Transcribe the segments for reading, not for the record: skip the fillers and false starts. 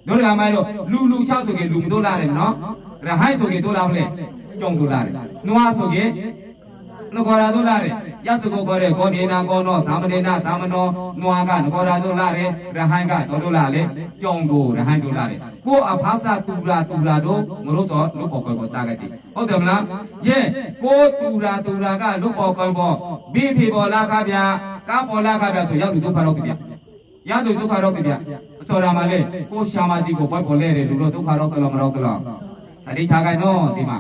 တို့ရမိုင်းတော့လူ6ဆိုရင်လူမတို့လာတယ်နော်ရဟိုင်းဆိုရင်တို့လာမလဲကြုံတို့လာတယ်နွားဆိုရင်နဂောရာတို့လာတယ်ရစကိုခေါ်တဲ့ဂေါဒေနာကောနောသာမဏေနာသာမနောနွားကနဂောရာတို့လာတယ်ရဟိုင်းကကျော်တို့လာလေကြုံတို့ရဟိုင်းတို့လာတယ်ကိုအဖားစာတူရာတို့ငရို့တော့လူပေါ်ပေါ်ကြားခဲ့တယ်ဟုတ်တယ်မလားယေကိုတူရာကလူပေါ်ပေါ်ဘိဖေပေါ်လာခဗျာကားပေါ်လာခဗျာဆိုရောက်လူဒုက္ခတော့ဗျာရသူဒုက္ခတော့ဗျာအစောရမှာလေကိုရှာမကြီးကိုပွဲပေါ်လဲတယ်လူတို့ဒုက္ခတော့ကလောမတော့ကလောစတိထားခိုင်းတော့ဒီမှာ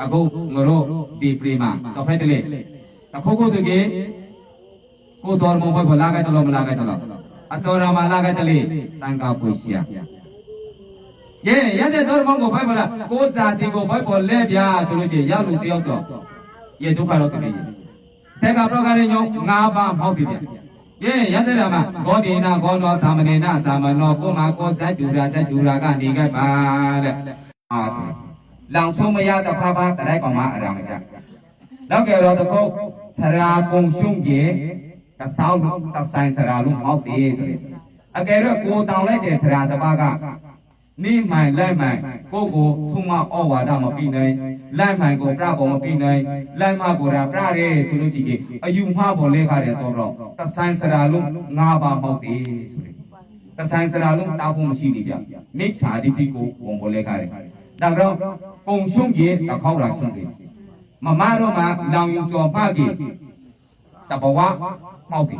အခုငရို့ဒီပရိမာကြောက်ဖိုက်တယ်လေတခုခုဆိုကြီးကိုတော်မပွဲပေါ်လာခိုင်းတော့မလာခိုင်းတော့အစောရမှာလာခိုင်းတယ်လေတန်ခါပွေရှာယေရတဲ့တော်မောင်ကိုဖိုက်ပေါ်လာကိုဇာတိကိုဖိုက်ပေါ်လဲဗျာဆိုလို့ချင်းရောက်လူတယောက်တော့ယေဒုက္ခတော့တည်းဆက်ကပရောကရညော9ပါးမောက်ပြီဗျယေရတဲ့တာမှာဂေါဒေနာဂေါနောသာမဏေနာသာမနောကိုမှာကိုဇတ်တူရာကနေခဲ့ပါတဲ့လောင်ဆုံးမရတဲ့ဖားတရိုက်ကောင်မအရာမကြနောက်ကြတော့တခုဆရာကုံရှုံးကြီးတဆောင်းတဆိုင်ဆရာလုံးဟောက်သေးဆိုရင်အကယ်တော့ကိုတောင်လိုက်တဲ့ဆရာတစ်ပါးကနိမိုင်လိုက်မိုင်ကိုထုံမဩဝါဒမပြီးနိုင်လိုက်မိုင်ကိုပြပေါ်မပြီးနိုင်လိုက်မကိုရာပြရဲဆိုလို့ရှိရင်အယူမှားပေါ်လဲခါတဲ့တော့တဆိုင်ဆရာလုံး9ပါးဟောက်သေးဆိုရင်တဆိုင်ဆရာလုံးတောက်ဖို့မရှိသေးဗျမိစ္ဆာတိပိကိုဝင်ပေါ်လဲခါတဲ့ဒါတော့ကုံရှုံးကြီးတခေါက်လာရှုံးတယ်မမတို့မှာလောင်ယူကျော်ဖကြီးတဘဝမှောက်ပြီ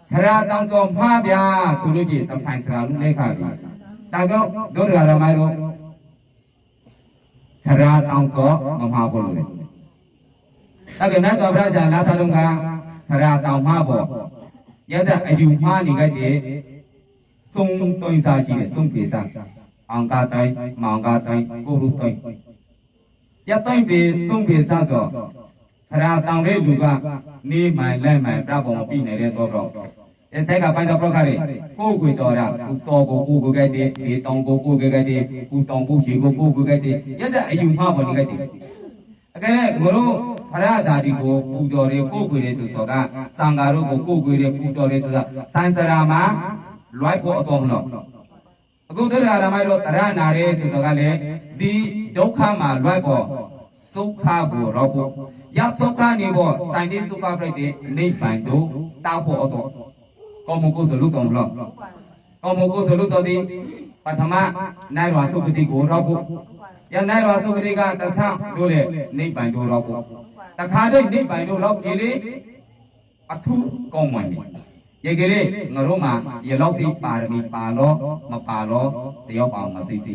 ဆရာတောင်ကျော်မှားဗျာဆိုလို့ရှိရင်တဆိုင်ဆရာလုံးလဲခါပြီဒါကြောင့်တို့ရမိုင်းတို့ဆရာတောင်ကျော်မမှားဘူးလို့အဲ့ကနဲ့တော့ဗရာဇာလာထားတော့ကဆရာတောင်မှားပေါ့ရတဲ့အယူမှားနေကြတဲ့သုံးသွင်းစားရှိတယ်သုံးပြေစားအောင်ကတိုင်းမောင်ကတိုင်းကိုရုတိုင်းရတိုင်းပြေဆုံးပြေစားဆိုဆရာတောင်တဲ့လူကနေမှန်လက်မှန်ပြပုံပြီးနေတဲ့တော့အစက်ကပိုင်းတော့ပြခါရဲကိုကိုစော်ရကူတော်ကိုခဲ့တဲ့ဒီတောင်ကိုခဲ့တဲ့ကူတောင်ကိုရှိကိုခဲ့တဲ့ရတဲ့အယူမှားပေါ်နေခဲ့တဲ့အကဲငရို့ဖရာဇာတိကိုပူဇော်ရဲကိုကိုရဲဆိုတော့ကစံဃာတို့ကိုကိုရဲပူဇော်ရဲဆိုတာစံစရာမှာလွိုက်ဖို့အတော်မလို့အခုတို့ရမိုင်းတော့တရနာရဲဆိုတော့ကလည်းဒီဒုက္ခမှာလွိုက်ဖို့သုခကိုရောဖို့ရသုခနေဖို့စိုင်းတိသုခပြိတဲ့နေပိုင်တို့တောက်ဖို့အတော်ကောမကိုစလူဆောင်လို့ကောမကိုစလူတော်ဒီပထမနိုင်ရွာသုခတိကိုရောဖို့ရနိုင်ရွာသုခတိကတဆတို့လေနေပိုင်တို့ရောဖို့တခါတည်းနေပိုင်တို့ရောကြီးလေအထုကောင်းဝင်ရေကလေးငါတို့မှာရေလောက်တိပါရမီပါလို့မပါလို့တယောက်ပေါင်းမစိစိ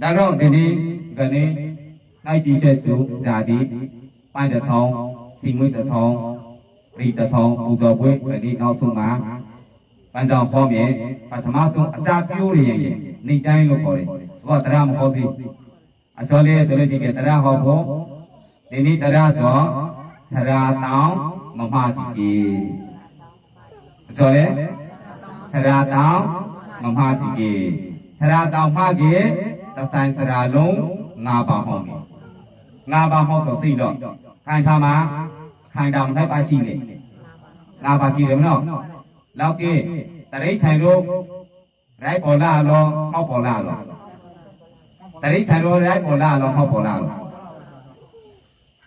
ဒါတော့ဒီနေ့ကနေနိုင်ကြည့်ချက်စုဇာတိပိုင်းတထောင်းစီမွေးတထောင်းရိတထောင်းပူဇော်ပွဲဒီနေ့နောက်ဆုံးမှာပန်းဆောင်ဟောမြေပထမဆုံးအစာပြိုးရရင်နေတိုင်းလို့ခေါ်တယ်ဘောတရားမဟောစီအစောလေးဆိုလို့ရှိရင်တရားဟောဖို့ဒီနေ့တရားဆိုဆရာတောင်းမမကြီးဆိုရဲဆရာတောင်းမမကြီးဆရာတောင်းမကြီးတဆိုင်ဆရာလုံး9ပါးဟောမယ်9ပါးဟောဆိုစိတော့ခိုင်ထားမှာခိုင်တာမထိုက်ပါရှိလေ9ပါးရှိတယ်မနော်လောက်ကတရိတ်ဆိုင်တို့ရိုက်ပေါ်လာလောဟောပေါ်လာလောတရိတ်ဆိုင်တို့ရိုက်ပေါ်လာလောဟောပေါ်လာလော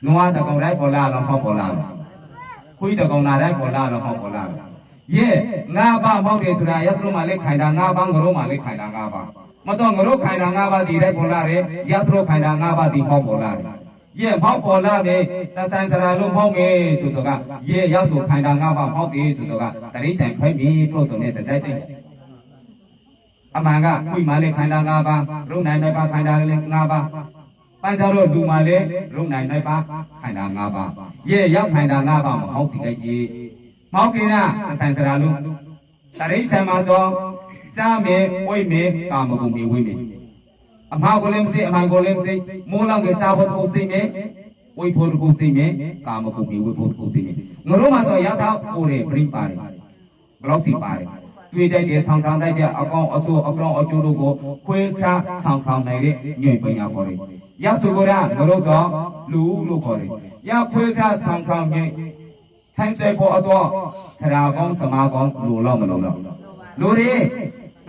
နွားတကောင်ရိုက်ပေါ်လာလောဟောပေါ်လာလောခွေးတကောင်နာရိုက်ပေါ်လာလောဟောပေါ်လာလောယေ9ပါးမောက်တယ်ဆိုတာရသလိုမှလည်းခိုင်တာ9ပါးငရိုးမှလည်းခိုင်တာ9ပါးမတော့ငရိုးခိုင်တာ9ပါးဒီရိုက်ပေါ်လာတယ်ရသလိုခိုင်တာ9ပါးဒီဟောပေါ်လာတယ်ယေမောက်ပေါ်လာတယ်တဆိုင်စရာလုံးမောက်မယ်ဆိုတော့ကယေရောက်ဆိုခိုင်တာ9ပါးမောက်တယ်ဆိုတော့ကတရိတ်ဆိုင်ဖိုက်ပြီးတို့ဆိုတဲ့တိုက်တဲ့အမှန်ကခွေမှလည်းခိုင်တာ9ပါးရုံနိုင်9ပါးခိုင်တာလည်း9ပါးပန်းစားတော့လူမှလည်းရုံနိုင်9ပါးခိုင်တာ9ပါးယေရောက်ခိုင်တာ9ပါးမဟောက်စီတိုက်ကြီးမောက်ကိနာတဆိုင်စရာလုံးတရိတ်ဆိုင်မှာဆိုကြားမေဝိမေကာမဂုဏ်မေဝိမေအမှားကိုလည်းမစိအမှန်ကိုလည်းမစိမိုးလောက်တဲ့ကြားဖို့ကိုစိမေဝိဖို့ကိုစိမေကာမဂုဏ်မေဝိဖို့ကိုစိမေငရိုးမှာဆိုရတာကိုယ်ရပြိပါတယ်ဘလောက်စီပါတယ်တွေ့တဲ့တဲ့ဆောင်းထောင်းတဲ့တဲ့အကောင်အချိုးအကောင်အချိုးတို့ကိုခွေးခါဆောင်းထောင်းနိုင်တဲ့ညွန့်ပညာခေါ်တယ်ရဆိုကြတာငရိုးဆိုလူလို့ခေါ်တယ်ရခွေးခါဆောင်းထောင်းညွန့်ဆိုင်စေဖို့အတော့ဆရာကောင်းစမားကောင်းလူတော့မလို့တော့လူတွေ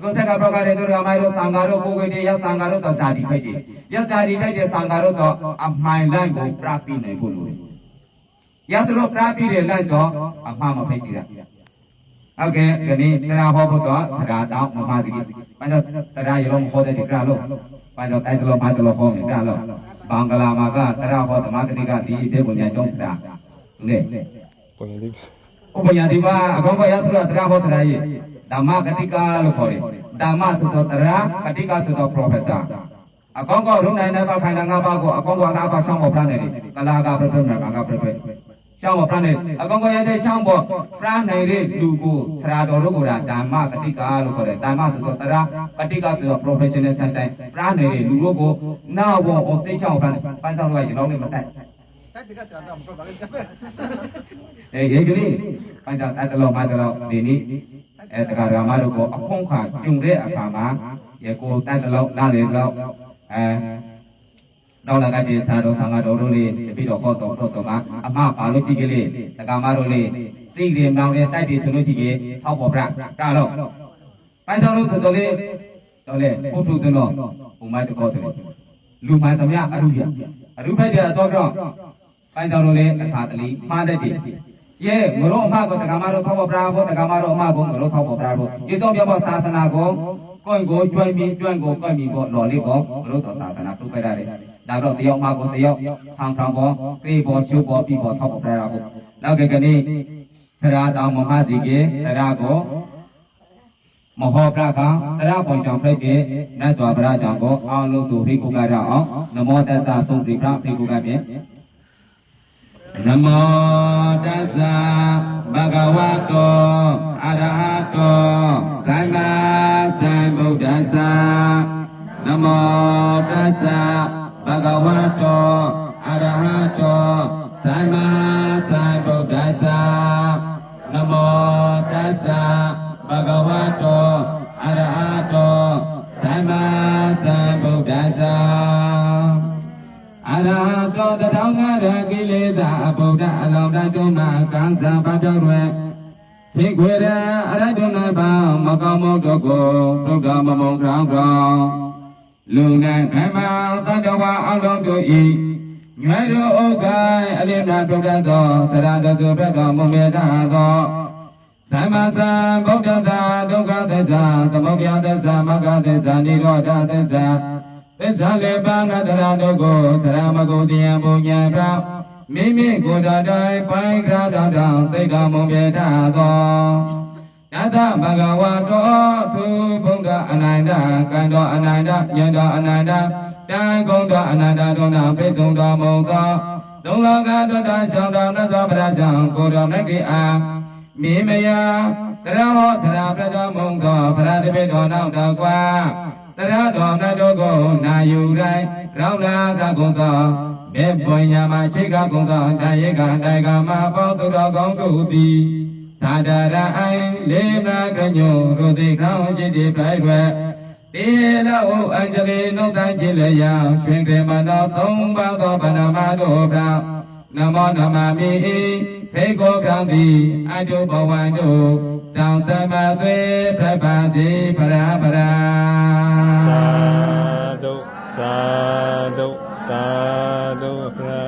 ကိုစက်ကပကတဲ့တို့ကမိုင်းတို့ဆံဃာတို့ကိုယ်တွေရဆံဃာတို့ဆိုဇာတိခိုက်တယ်ရဇာတိထိုက်တဲ့ဆံဃာတို့ဆိုအမှန်လိုက်ကိုပြပိနိုင်ဖို့လိုတယ်ရစလို့ပြပိတဲ့လိုက်ဆိုအမှားမဖိတ်ကြည့်တာဟုတ်ကဲ့ဒီနေ့တရားဟောဖို့ဆိုတရားတောင်းမမစီဘာကြောင့်တရားရုံးဟောတဲ့ကြလို့ဘာကြောင့်တိုက်တော်မတော်ဟောနေကြလို့ဘင်္ဂလာမှာကတရားဟောဓမ္မတိကဒီတဲ့ပုံညာကျောင်းစရာလေပုံညာဒီပါအကောင်ကရစလို့တရားဟောစရာကြီးဓမ္မကတိကလို့ခေါ်တယ်ဓမ္မဆိုတော့တရားကတိကဆိုတော့ professor အကောင်ကရုံနိုင်တဲ့ဘာခိုင်ငါးပါးကိုအကောင်ကနာပါဆောင်ပေါ်ပြနေတယ်ကလာကပြပြနာကပြပြရှောင်းပေါ်ပြနေအကောင်ကရတဲ့ရှောင်းပေါ်ပြနေတဲ့လူကိုဆရာတော်တို့ကဓမ္မကတိကလို့ခေါ်တယ်ဓမ္မဆိုတော့တရားကတိကဆိုတော့ professional ဆန်းဆန်းပြနေတဲ့လူတို့ကိုနာဝုံအောင်စိတ်ချောင်းပြပန်းဆောင်တော့ရေလုံးနဲ့မတိုက်အေးကလေးပန်းဆောင်တတ်တော်မတော်ဒီနေ့တရားဓမ္မတို့ကိုအဖုံးခါကျုံတဲ့အခါမှာရေကိုတတ်တော်နားလေတော့တော့လာကတည်းကစာတော်ဆံဃာတော်တို့လေးတပိတော်ခေါ်တော်တော့မှာအမပါလို့ရှိကလေးတရားမတို့လေးစိတ်တွေမောင်းတဲ့တိုက်တွေဆိုလို့ရှိရင်ထောက်ပေါ်ပြတာတော့ပန်းဆောင်လို့ဆိုတော့လေတော့လေပုထုဇဉ်တော်ဘုံမတကောဆိုတယ်လူမှန်စမြအရုရအရုဖိုက်တဲ့အတော့ပန်းဆောင်လို့လေအခါတလီမှားတတ်တယ်耶，我罗马国大家马罗淘宝prawo，大家马罗马国我罗淘宝prawo，一种叫做沙僧那个，干个转民转个干民个罗里个，我罗做沙僧那都可以的。那个地方马国地方长长个，北国、小国、北国淘宝prawo，那个跟你，是啦，当我们自己，是啦个，莫好pra康，是啦分享分给，那做不啦讲个，安乐苏皮古盖了啊，那么在啥送皮pra皮古盖边。နမောတစ္စာဘဂဝတောအရဟတောသမ္မာသမ္ဗုဒ္ဓัสสะနမောတစ္စာဘဂဝတောအရဟတောသမ္မာသမ္ဗုဒ္ဓัสสะနမောတစ္စာဘဂဝတောအရဟတောသမ္မာသမ္ဗုဒ္ဓัสสะအရဟတောတထောင်ငါရကိလေသာအဗုဒ္ဓအလောင်းတတုနာကံစံပါပြောတွင်သိခွေရအရတုနာဘာမကောင်းမုတ်တို့ကိုဒုက္ခမမုံခေါင်းခေါင်းလူနဲ့ခမသတ္တဝါအလုံးတို့ဤညွဲတို့ဥက္ကိုင်အလင်းနာဒုက္ခသောသရတသုဘတော်မုံမေတ္တာသောသမ္မာသမ္ဗုဒ္ဓသာဒုက္ခသစ္စာသမုဒယသစ္စာမဂ္ဂသစ္စာនិရောဓသစ္စာသစ္စာလေးပါးနတရာတို့ကိုသရမဂုတိယဘုံညာပြမိမိကိုယ်တော်တိုင်းပိုင်းကြတော်တောင်သိက္ခာမုံပြေထသောယသဘဂဝါတောသူဘုဒ္ဓအနန္တကံတော်အနန္တဉာဏ်တော်အနန္တတိုင်ကုံတော်အနန္တတို့နာပြည့်စုံတော်မူသောသုံးလောကတော်တာရှောင်းတော်မြတ်စွာဘုရားဆောင်ကိုတော်မြတ်ကြီးအားမိမယသရဟောသရပြတော်မူသောဘုရားတပည့်တော်နောက်တော်ကွာတရတော်မြတ်တို့ကိုနာယူတိုင်းရောက်လာကကုန်သောဘေပွန်ညာမှာရှိကကုန်သောတာယေကတိုင်ကမှာပေါသူတော်ကောင်းတို့သည်သာဒရအိုင်လေးမကညိုတို့သည်ကောင်းจิตတိပြိုင်ွယ်တေလောအင်္ဂလိနှုတ်တန်းခြင်းလျာရွှင်ကြမတော်သုံးပါးသောဗန္ဓမာတို့ဗျာနမောနမမိဖေကိုကောင်းသည်အတုဘဝန္တုသောင်းသမသွေပြပါတိပရာပရာသာဓုသာဓုဖရာ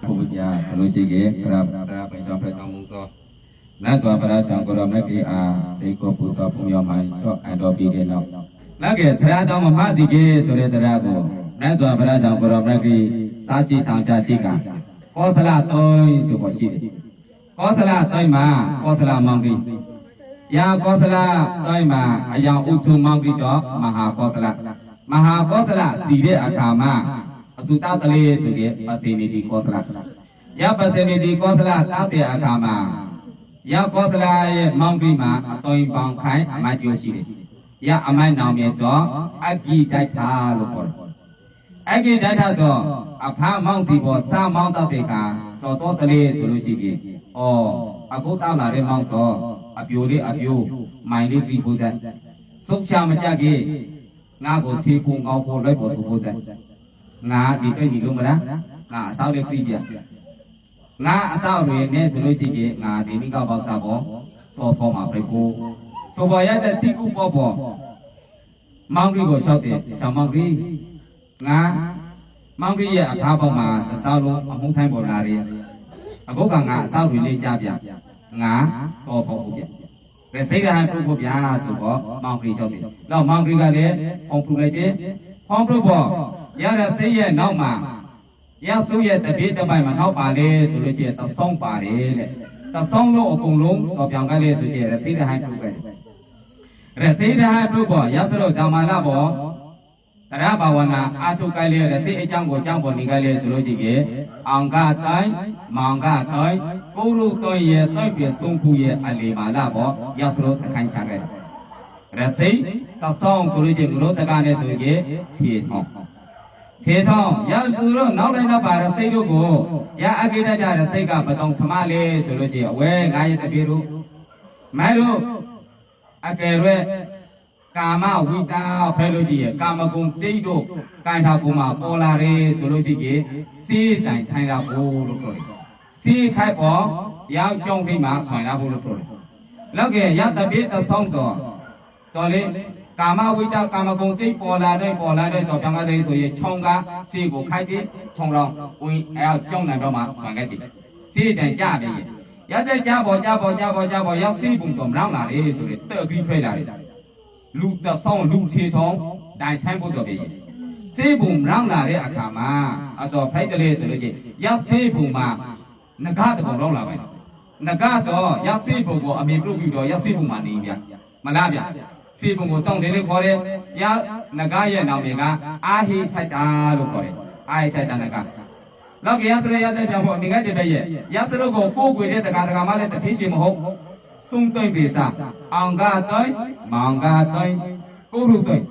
ဘုရားဆလို့ရှိကေပရာပရာပိသောဖရာမူသောနတ်သောပရာဆောင်ကိုရမကိအာဒီကိုပူသောဘုံရောမိုင်းသောအတော်ပြီးတဲ့နောက်လက်ကဆရာတော်မမစီကေဆိုတဲ့တရားကိုနတ်သောပရာဆောင်ကိုရမကိစာရှိတောင်ချရှိကကောသလတုံးဆိုပေါ်ရှိတယ်ကောသလတုံးမှာကောသလမောင်ကြီးရာကောသလတုံးမှာအယောင်ဥစုမောင်ကြီးကျော်မဟာကောသလမဟာကောသလစီတဲ့အခါမှာအစုတောက်တလေးဆိုတဲ့ပစေနီတီကောသလရပစေနီတီကောသလတောက်တဲ့အခါမှာရကောသလရဲ့မောင်ကြီးမှာအသွင်ပေါင်ခိုင်းအမတ်ကျော်ရှိတယ်ရအမိုက်နောင်မြေကျော်အဂိတိုက်ထာလို့ခေါ်တယ်အဂိတိုက်ထာဆိုအဖားမောင်စီပေါ်စာမောင်းတောက်တဲ့အခါစောတော်တလေးဆိုလို့ရှိရင်အခုတောက်လာတဲ့မောင်ဆိုအပြိုလေးအပြိုမိုင်လေးပြီးဖို့စက်စုတ်ချမကြကြီးငါကိုချေဖုံငေါဖို့လိုက်ဖို့သူဖို့စက်ငါဒီတိတ်ကြီးလို့မလားငါအဆောက်လေးပြီးပြငါအဆောက်တွေနဲ့ဆိုလို့ရှိရင်ငါဒီမိကောက်ပေါက်စားပေါ်တော်ထောမှာပြဖို့ ဆိုပေါ်ရတဲ့စိတ်ကူပေါ်ပေါ်မောင်ကြီးကိုလျှောက်တယ်ဆောင်မောင်ကြီးငါမောင်ကြီးရဲ့အဖားပေါ်မှာသစားလုံးအမှုထိုင်းပေါ်လာတယ်အခုကငါအဆောက်တွေလေးကြားပြငါတော်ဖို့ပြရစိတ်ရဟန်ပြုဖို့ပြဆိုတော့မောင်ကြီးလျှောက်တယ်တော့မောင်ကြီးကလည်းဖုံးပြလိုက်တယ်ဖုံးပြပေါ်ရတဲ့စိတ်ရဲ့နောက်မှာရဆုရဲ့တပိတပိုင်မှာနောက်ပါလေဆိုလို့ရှိရင်သဆောင်ပါတယ်တဲ့သဆောင်လို့အကုန်လုံးတော့ပြောင်းကလေးဆိုချင်ရစိတ်ရဟန်ပြုခဲ့တယ်ရစိတ်ရဟန်ပြုပေါ်ရစတော့ဓမ္မလာပေါ်တရဘာဝနာအာထုကလေးရစိတ်အကြောင်းကိုအကြောင်းပေါ်နေကလေးဆိုလို့ရှိရင်အောင်ကတိုင်းမောင်ကတိုင်းကိုရုတိုင်းရဲ့တိုက်ပြဆုံးခုရဲ့အလီမာလာပေါ်ရစတော့သခိုင်းချခဲ့ရစိတ်သဆောင်ဆိုလို့ရှိရင်မလို့တကားနဲ့ဆိုရင်ခြေထောင်းခြေထောင်းရလူတို့နောက်လိုက်တော့ပါရစိတ်တို့ကိုရအကိတ္တရစိတ်ကပတောင်ဆမလေးဆိုလို့ရှိရင်အဝဲငါရဲ့တပြေတို့မဲတို့အကယ်ရွယ်ကာမဝိတာဖဲလို့ရှိရင်ကာမဂုဏ်စိတ်တို့ကိုင်ထာကုမှာပေါ်လာတယ်ဆိုလို့ရှိရင်စေးတိုင်ထိုင်တာဖို့လို့ပြောတယ်စေးခိုက်ပေါ်ရောက်ကြုံပြီးမှဆွင်လာဖို့လို့ပြောတယ်လောက်ကရတပိတဆောင်ဆိုလေကာမဝိတာကာမဂုဏ်စိတ်ပေါ်လာတဲ့ဆိုပြောင်းလာတဲ့ဆိုရင်ခြုံကစေးကိုခိုက်တယ်ခြုံတော့ဝင်အဲ့ကြုံနိုင်တော့မှဆွင်ခဲ့တယ်စေးတိုင်ကြပြီရတဲ့ကြပေါ်ရောက်စေးပုံဆိုမလောက်လာတယ်ဆိုရင်တက်ပြီးခွဲလာတယ်လူတဆောင်လူချေထောင်းတိုင်ထိုင်းဖို့ဆိုပြီးစေးပုံရောက်လာတဲ့အခါမှာအစောဖိုက်တလေဆိုလို့ချင်းရစေးပုံမှာငကားတပုံတော့လာပဲငကားဆိုရစေးပုံကိုအမေပြုတ်ပြီးတော့ရစေးပုံမှာနေပြမလားဗျစေးပုံကိုကြောင်းတယ်လို့ခေါ်တယ်ရငကားရဲ့နာမည်ကအာဟိဆိုင်တာလို့ခေါ်တယ်အာဟိဆိုင်တာငကားလောက်ကရစရရတဲ့ပြောင်းဖို့နေကတည်းပဲရဲ့ရစရုပ်ကိုကိုးကွယ်တဲ့တကာမှလည်းတပြည့်ရှိမဟုတ်ဆုံးသိမ့်ပေစားအောင်ကတိုင်းမောင်ကတိုင်းကိုရုတိုင်း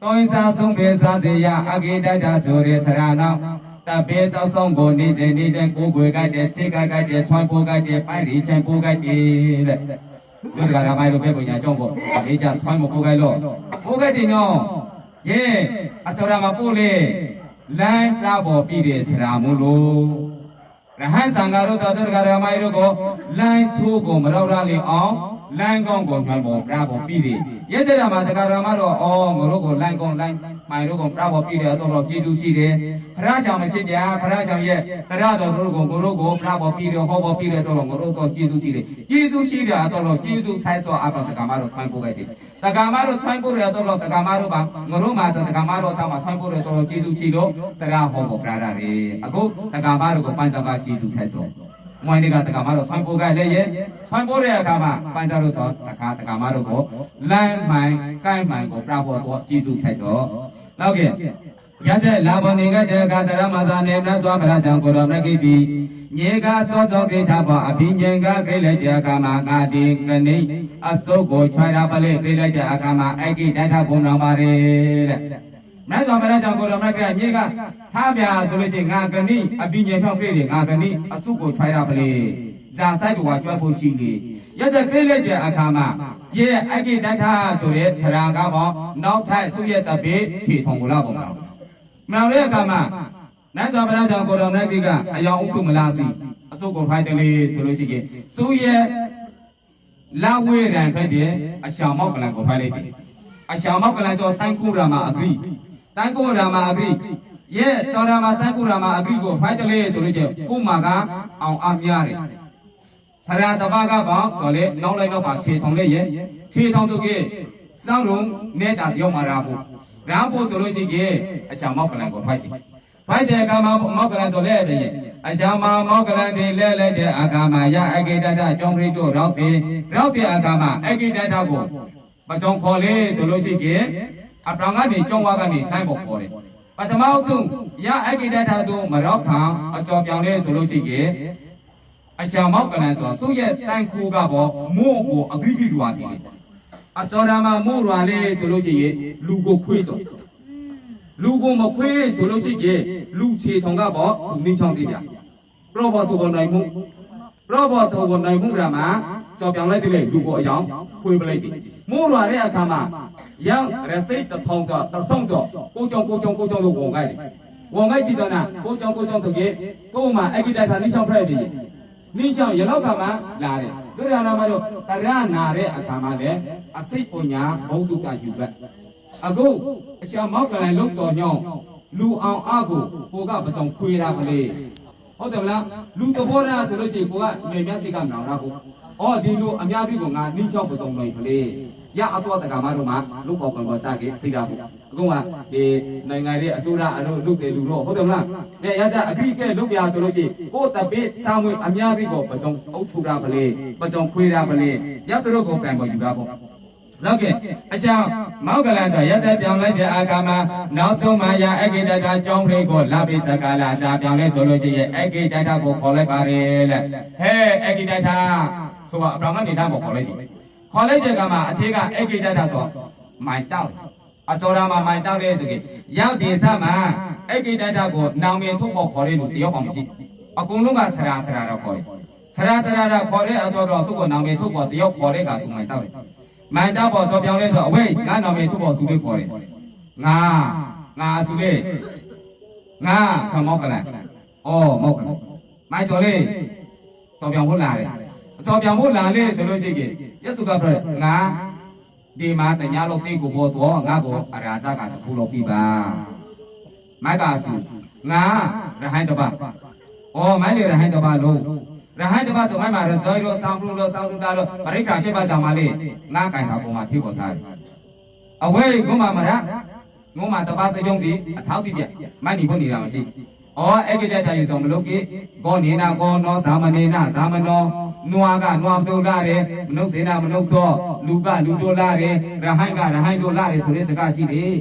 တိုင်းစားဆုံးပေစားစေရအဂိတတဆိုရဲသရနာတပေတောဆောင်ကိုနေတဲ့ကိုးကွယ်ကြတဲ့စိတ်ကြတဲ့ဆွမ်းပိုးကြတဲ့ပိုင်ရီချင်ပိုးကြတဲ့တဲ့ဒီကရာမိုင်လိုပဲပုံညာကြောင့်ပေါ့အေးကြဆွမ်းမပိုးကြလို့ပိုးကြတဲ့နော်ယေအစောရမှာပို့လေလမ်းပြပေါ်ပြီးတယ်ဆရာမို့လို့ရဟန်းသံဃာတို့သောတက္ကရာမိုင်တို့ကိုလမ်းချိုးကိုမရောက်ရလေအောင်လမ်းကောင်းကိုမှန်ပေါ်ပြပေါ်ပြီးတယ်ရဲတဲ့မှာတက္ကရာမတော့အော်ငါတို့ကိုလမ်းကောင်းလမ်းမိုင်တို့ကိုပြပေါ်ပြီးတယ်အတော်တော်ကျေးဇူးရှိတယ်ဖရာဆောင်မရှိဗျာဖရာဆောင်ရဲ့တရားတော်တို့ကိုပြပေါ်ပြီးတယ်ဟောပေါ်ပြီးတယ်တော်တော်ငါတို့တော့ကျေးဇူးရှိတယ်ကျေးဇူးရှိတာအတော်တော်ကျေးဇူးဆိုင်စောအပေါ်တက္ကမတို့ထွန်းပို့ခဲ့တယ်တက္ကမတို့ထွန်းပို့ရတော့တက္ကမတို့ကငါတို့မှာတက္ကမတို့ထောက်မှာထွန်းပို့ရတော်တော်ကျေးဇူးရှိတော့တရားဟောပေါ်ပြတာလေအခုတက္ကမတို့ကိုပန်းတော်ကကျေးဇူးဆိုင်စောမွိုင်းတွေကတက္ကမတို့ထွန်းပို့ခဲ့လေရဲ့ထွန်းပို့တဲ့အခါမှာပန်းတော်တို့သောတက္ကမတို့ကိုလမ်းမှန်ကိုင်းမှန်ကိုပြပေါ်တော့ကျေးဇူးဆိုင်တော့နောက်ကရတဲ့လာဘနေကတဲ့ကတရမသာနေနတ်သွားဗရချံကိုရောမကိတိညေကသောသောကိဋ္ဌဘောအဘိဉ္ဇင်ကကိလိုက်တဲ့အခါမှာငါဒီကနိအစုပ်ကိုခြွာရပလေကိလိုက်တဲ့အခါမှာအဂိတထဘုံတော်ပါရဲ့တဲ့နတ်သွားဗရချံကိုရောမကိညေကထားပြဆိုလို့ရှိရင်ငါကနိအဘိဉ္ဇင်ဖြောက်ပြည့်တယ်ငါကနိအစုပ်ကိုခြွာရပလေဇာဆိုင်ဘဝကြွဖို့ရှိနေရတဲ့ကိလိုက်တဲ့အခါမှာယေအဂိတထဆိုတဲ့ဆရာကဘောနောက်ထပ်စုရဲ့တပိခြေထုံကိုလာပုံတော်မြောင်တဲ့အခါမှာနတ်တော်ဗရချံကိုတော်နိုင်ပြီကအယောင်ဥစုမလားစီအစုပ်ကိုဖိုက်တယ်လေဆိုလို့ရှိရင်စုရဲ့လာဝေရန်ဖက်တဲ့အရှောင်မောက်ကလန်ကိုဖိုက်လိုက်တယ်အရှောင်မောက်ကလန်ကျော်တိုင်းကူရာမှာအဂရိတိုင်းကူရာမှာအဂရိရဲ့ကျော်ရာမှာတိုင်းကူရာမှာအဂရိကိုဖိုက်တယ်လေဆိုလို့ချင်းခုမှာကအောင်အများတယ်ဆရာတပါးကပေါ့ကျော်လေနောက်လိုက်တော့ပါခြေထုံလေးရဲ့ခြေထုံစုကြီးစောင်းလုံးနေတာပြောမှာရာဖို့ရာဖို့ဆိုလို့ရှိရင်အရှောင်မောက်ကလန်ကိုဖိုက်တယ်ဖိုက်တဲ့အခါမှာမောက်ကလန်ဆိုလဲပဲအရှောင်မောက်ကလန်ဒီလဲလိုက်တဲ့အခါမှာရအဂိတတကျောင်းရိတို့ရောက်တဲ့အခါမှာအဂိတတကိုပကြောင်ခေါ်လေဆိုလို့ရှိရင်အပရောင်ကနေကျောင်းဝါကနေထိုင်းဖို့ခေါ်တယ်ပထမဆုံးရအဂိတတတို့မရောက်ခံအကျော်ပြောင်လေဆိုလို့ရှိရင်အရှောင်မောက်ကလန်ဆိုစုရဲ့တန်ခူကပေါ်မို့ကိုအဂိကိလူဝါစီအကျော်ဓမ္မမို့ရွာလေဆိုလို့ရှိရင်လူကိုခွေးစောလူကိုမခွေးဆိုလို့ရှိရင်လူချေထုံကပေါ့သူမင်းချောင်းသေးဗျာပရောဘောဆိုပေါ်နိုင်မှုပရောဘောဆိုပေါ်နိုင်မှုကမှာကြော်ပြောင်လိုက်တယ်လူကိုအယောင်ခွေးပလိုက်တယ်မိုးရွာတဲ့အခါမှာရောက်ရစိတ်တထောင်စောတဆောင်စောကိုကြောင်လို့ဝန်ခိုက်တယ်ဝန်ခိုက်ကြည့်တော့နာကိုကြောင်ဆိုရင်ကို့မှာအဂိတထာနိချောင်းဖရက်ပြီနိချောင်းရလောက်ကမှလာတယ် တို့ရနာမတို့တရနာတဲ့အခါမှာလည်းအစိတ်ပညာဘုံစုကယူလိုက်အခုအရှာမောက်ကလည်းလုံးတော်ညောင်းလူအောင်အကိုကိုကပကြောင်ခွေတာကလေးဟုတ်တယ်မလားလူတဘောရဆိုလို့ရှိရင်ကိုကငွေမြတ်စိတ်ကမနာရဘူးအော်ဒီလိုအများကြီးကငါနှင်းချောက်ပကြောင်လို့ကလေးရအတော့တကမာတို့မှာလူပေါ်ပေါ်ပေါ်စားကြီးစိတာဘူးအခုကဒီနိုင်ငံရဲ့အစိုးရအလို့လူတွေလူတော့ဟုတ်တယ်မလားတဲ့ရကြအကြည့်ကဲလူပြဆိုလို့ရှိရင်ကိုတပိစာမွေအများကြီးကိုပကြောင်အုပ်ထူတာကလေးပကြောင်ခွေတာကလေးရစရုပ်ကိုပြန်ပေါ်ယူတာပေါ့လောကအချောင်းမောက်ကလန်ဆိုရက်သက်ပြောင်းလိုက်တဲ့အခါမှာနောက်ဆုံးမှရအဂိတတာကျောင်းဖိတ်ကိုလာပိစကားလာစာပြောင်းလဲဆိုလို့ရှိရင်အဂိတတာကိုခေါ်လိုက်ပါလေလက်ဟဲအဂိတတာဆိုတော့အပြောင်းကနေထားဖို့ခေါ်လိုက်ပြီခေါ်လိုက်တဲ့ကမှာအထေကအဂိတတာဆိုမိုင်တောက်အစောရမှာမိုင်တောက်တဲ့ဆိုကြီးရောက်ဒီစမှာအဂိတတာကိုနောင်မြင်ထုတ်ဖို့ခေါ်တဲ့လူတယောက်မှမရှိအကုန်လုံးကဆရာတော့ခေါ်တယ်ဆရာတော့ခေါ်တဲ့အတော်သူ့ကိုနောင်မြင်ထုတ်ဖို့တယောက်ခေါ်တဲ့ကဆိုမိုင်တောက်တယ်မိုင်တောက်ပေါ်ဆိုပြောင်းလဲဆိုအဝေးငါနောင်မြင်ထုတ်ဖို့စုလေးခေါ်တယ်ငါစုလေးငါဆောင်းမောက်ကလည်းအော်မောက်ကလည်းမိုင်ကျော်လေးတော်ပြောင်းဖို့လာတယ်တော်ပြောင်းဖို့လာလေဆိုလို့ရှိရင်ယေစုကပြောတယ်ငါဒီမှာတညာလို့တိကိုပေါ်တော့ငါကိုအရာဇကတခုလို့ပြပါမိုက်ကစုငါရဟန်းတပါအော်မိုင်းလေရဟန်းတပါလို့ရဟန်းတပါဆိုမိုင်းမှာရဇောလို့ဆောင်းလို့ဆောင်းတာလို့ပရိက္ခာရှိပါကြောင်ပါလေငါကင်တာပုံမှာထိပေါ်ထားတယ်အဝေးငုံမှာမလားငုံမှာတပါတကြုံစီအထောက်စီပြမိုင်းနေဖို့နေတာမရှိအော်အဲ့ဒီတဲ့တိုင်းဆိုမလို့ကေကောနေနာကောနောဇာမနေနာဇာမနောနွားကနွားတို့လာတယ်မနုဿေနာမနုဿောလူကလူတို့လာတယ်ရဟန်းကရဟန်းတို့လာတယ်ဆိုတဲ့စကားရှိတယ်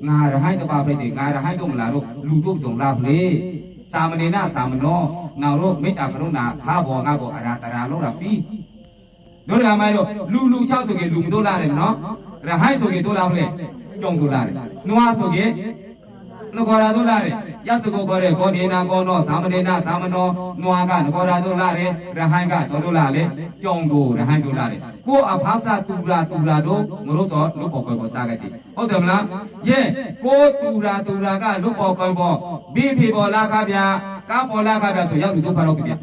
ငါရဟန်းတပါဖိတ်တယ်ငါရဟန်းတို့မလာတော့လူတို့ကြုံလာဖလေသာမဏေနသာမနောနောက်တော့မေတ္တာကရုဏာခါဘောငါဘောအရာတရာလို့တာပြီးတို့ကမှတော့လူ6ဆိုရင်လူမတို့လာတယ်နော်ရဟန်းဆိုရင်တို့လာဖလေကြုံတို့လာတယ်နွားဆိုရင်နဂောရာတို့လာတယ်ရသကိုခေါ်တဲ့ကောဒီနာကောနောသာမဏေနသာမနောနွားကနဂောရာတို့လာတယ်ရဟန်းကတို့တို့လာတယ်ကြုံတို့ရဟန်းတို့လာတယ်ကိုအဖောက်စာတူရာတို့မလို့တော့လုပေါ်ပေါ်ကြားခဲ့တယ်ဟုတ်တယ်မလားယေကိုတူရာကလုပေါ်ပေါ်ဘိဖေပေါ်လာခဗျာကားပေါ်လာခဗျာဆိုရောက်လူဒုက္ခတော့ဗျာ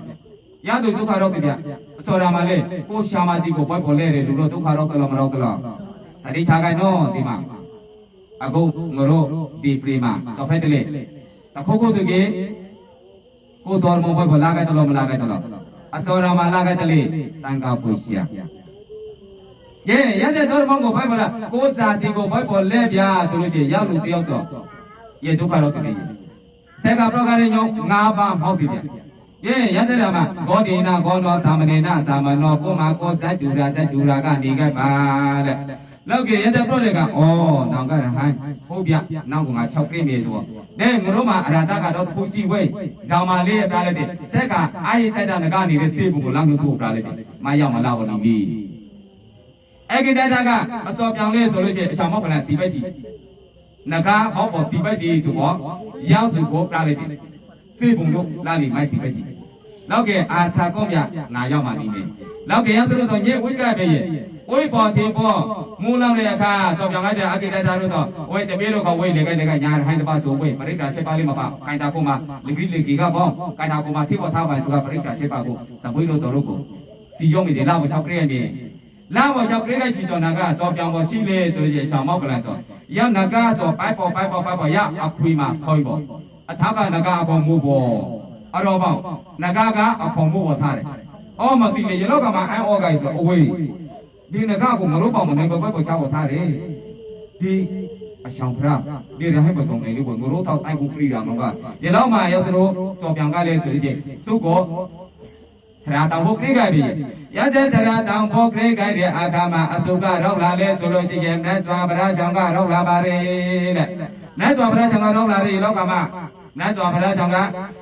ရောက်လူဒုက္ခတော့ဗျာအစောရမှာလေကိုရှာမကြီးကိုပွဲပေါ်လဲတယ်လူတို့ဒုက္ခတော့ကလောမတော့ကလောစရိထားခိုင်နော်ဒီမှာအခုငရိုဒီပရိမာတော့ဖက်တယ်လေတခုခုဆိုကေကိုတော်မဘဘလာခဲ့တော့မလာခဲ့တော့အစောရမှာလာခဲ့တယ်လေတန်ခါပွေရှာယေရတဲ့တော်မကိုဖိုက်ပါလားကိုဇာတိကိုဖိုက်ပေါ်လဲဗျာဆိုလို့ချင်းရောက်လူတယောက်တော့ယေဒုက္ခတော့တည်းဆေကပရောဂရညော9ပါးမောက်ပြီဗျယေရတဲ့မှာဂောဒီနာဂောနောသာမဏေနသာမနောကိုမာကိုဇတ်တူရာကနေခဲ့ပါတဲ့လောက်ကရတဲ့ပရောတွေကနောင်ကရဟန်းဟုတ်ဗျနောက်ကငါ6ပြည့်မြေဆိုတော့တဲ့ငရိုးမှာအရာဇကတော့ဖူစီဝဲဂျောင်မာလေးပြလိုက်တဲ့ဆက်ကအာရိစိုက်တာငကနေတဲ့စေဘူးကိုလောက်မျိုးပို့ပြလိုက်တယ်မရောက်မလာဘူးလို့ပြီးအဂိတတာကအစောပြောင်းလဲဆိုလို့ရှိရင်အချောင်မောက်ပလန်စီပဲကြီးနဂါဘောပေါ်စီပဲကြီးဆိုတော့ရောက်စုကိုပြလိုက်တယ်စေဘူးလို့လာလီမိုက်စီပဲကြီးနောက်ကအာချာကောမြငါရောက်မှနေတယ်နောက်ကရဆိုလို့ဆိုညဝိကပဲရဲ့ဝိပေါ်တင်ပေါ်မူလောက်တဲ့အခါကြောင်ပြောင်းလိုက်တဲ့အဂိတတာတို့တော့ဝိတပြေတို့ကဝိလေကညာဟိုင်းတပါဆိုဝိပရိက္ခာ7ပါးလေးမပါကိုင်တာကိုမှလီဂီလေကီကပေါ့ကိုင်တာကိုမှထိပေါ်ထားပါဆိုတာပရိက္ခာ7ပါးကိုဇဘွေးတို့တို့ကိုစီရုံးမိတယ်လောက်6ပြည့်ရဲ့မြေလာပေါ်6ပြည့်လိုက်ချီတော်နာကကြောင်ပြောင်းပေါ်ရှိလေဆိုလို့ရှိရင်ဆောင်မောက်ကလန်ဆိုရနဂါဆိုပိုက်ပေါ်ရအဖွေမှာခေါ်ပေါ်အထာကနဂါအပေါ်မူပေါ်အတော်ပေါ့နဂါကအပေါ်မူပေါ်ထားတယ်အော်မစီလေရလောက်ကမှာအန်အော်ဂိုင်ဆိုအဝေးဒီနဂါကိုမလို့ပေါ့မနေပေါ်ချပေါ်ထားတယ်ဒီအဆောင်ဖရာဒီရဟဘဆုံးနေလို့ငရိုးတော့တိုက်ဖို့ပြတာမဟုတ်ကရလောက်မှာရစလို့ကြော်ပြောင်ကလေးဆိုရင်စုကိုဆရာတောင်ဖို့ခရိကြပြီရတဲ့ဆရာတောင်ဖို့ခရိကြတဲ့အခါမှာအစုကတော့လာလဲဆိုလို့ရှိရင်မြတ်စွာဘုရားဆောင်ကတော့လာပါရဲ့တဲ့မြတ်စွာဘုရားဆောင်ကတော့လာရဲ့လောကမှာမြတ်စွာဘုရားဆောင်က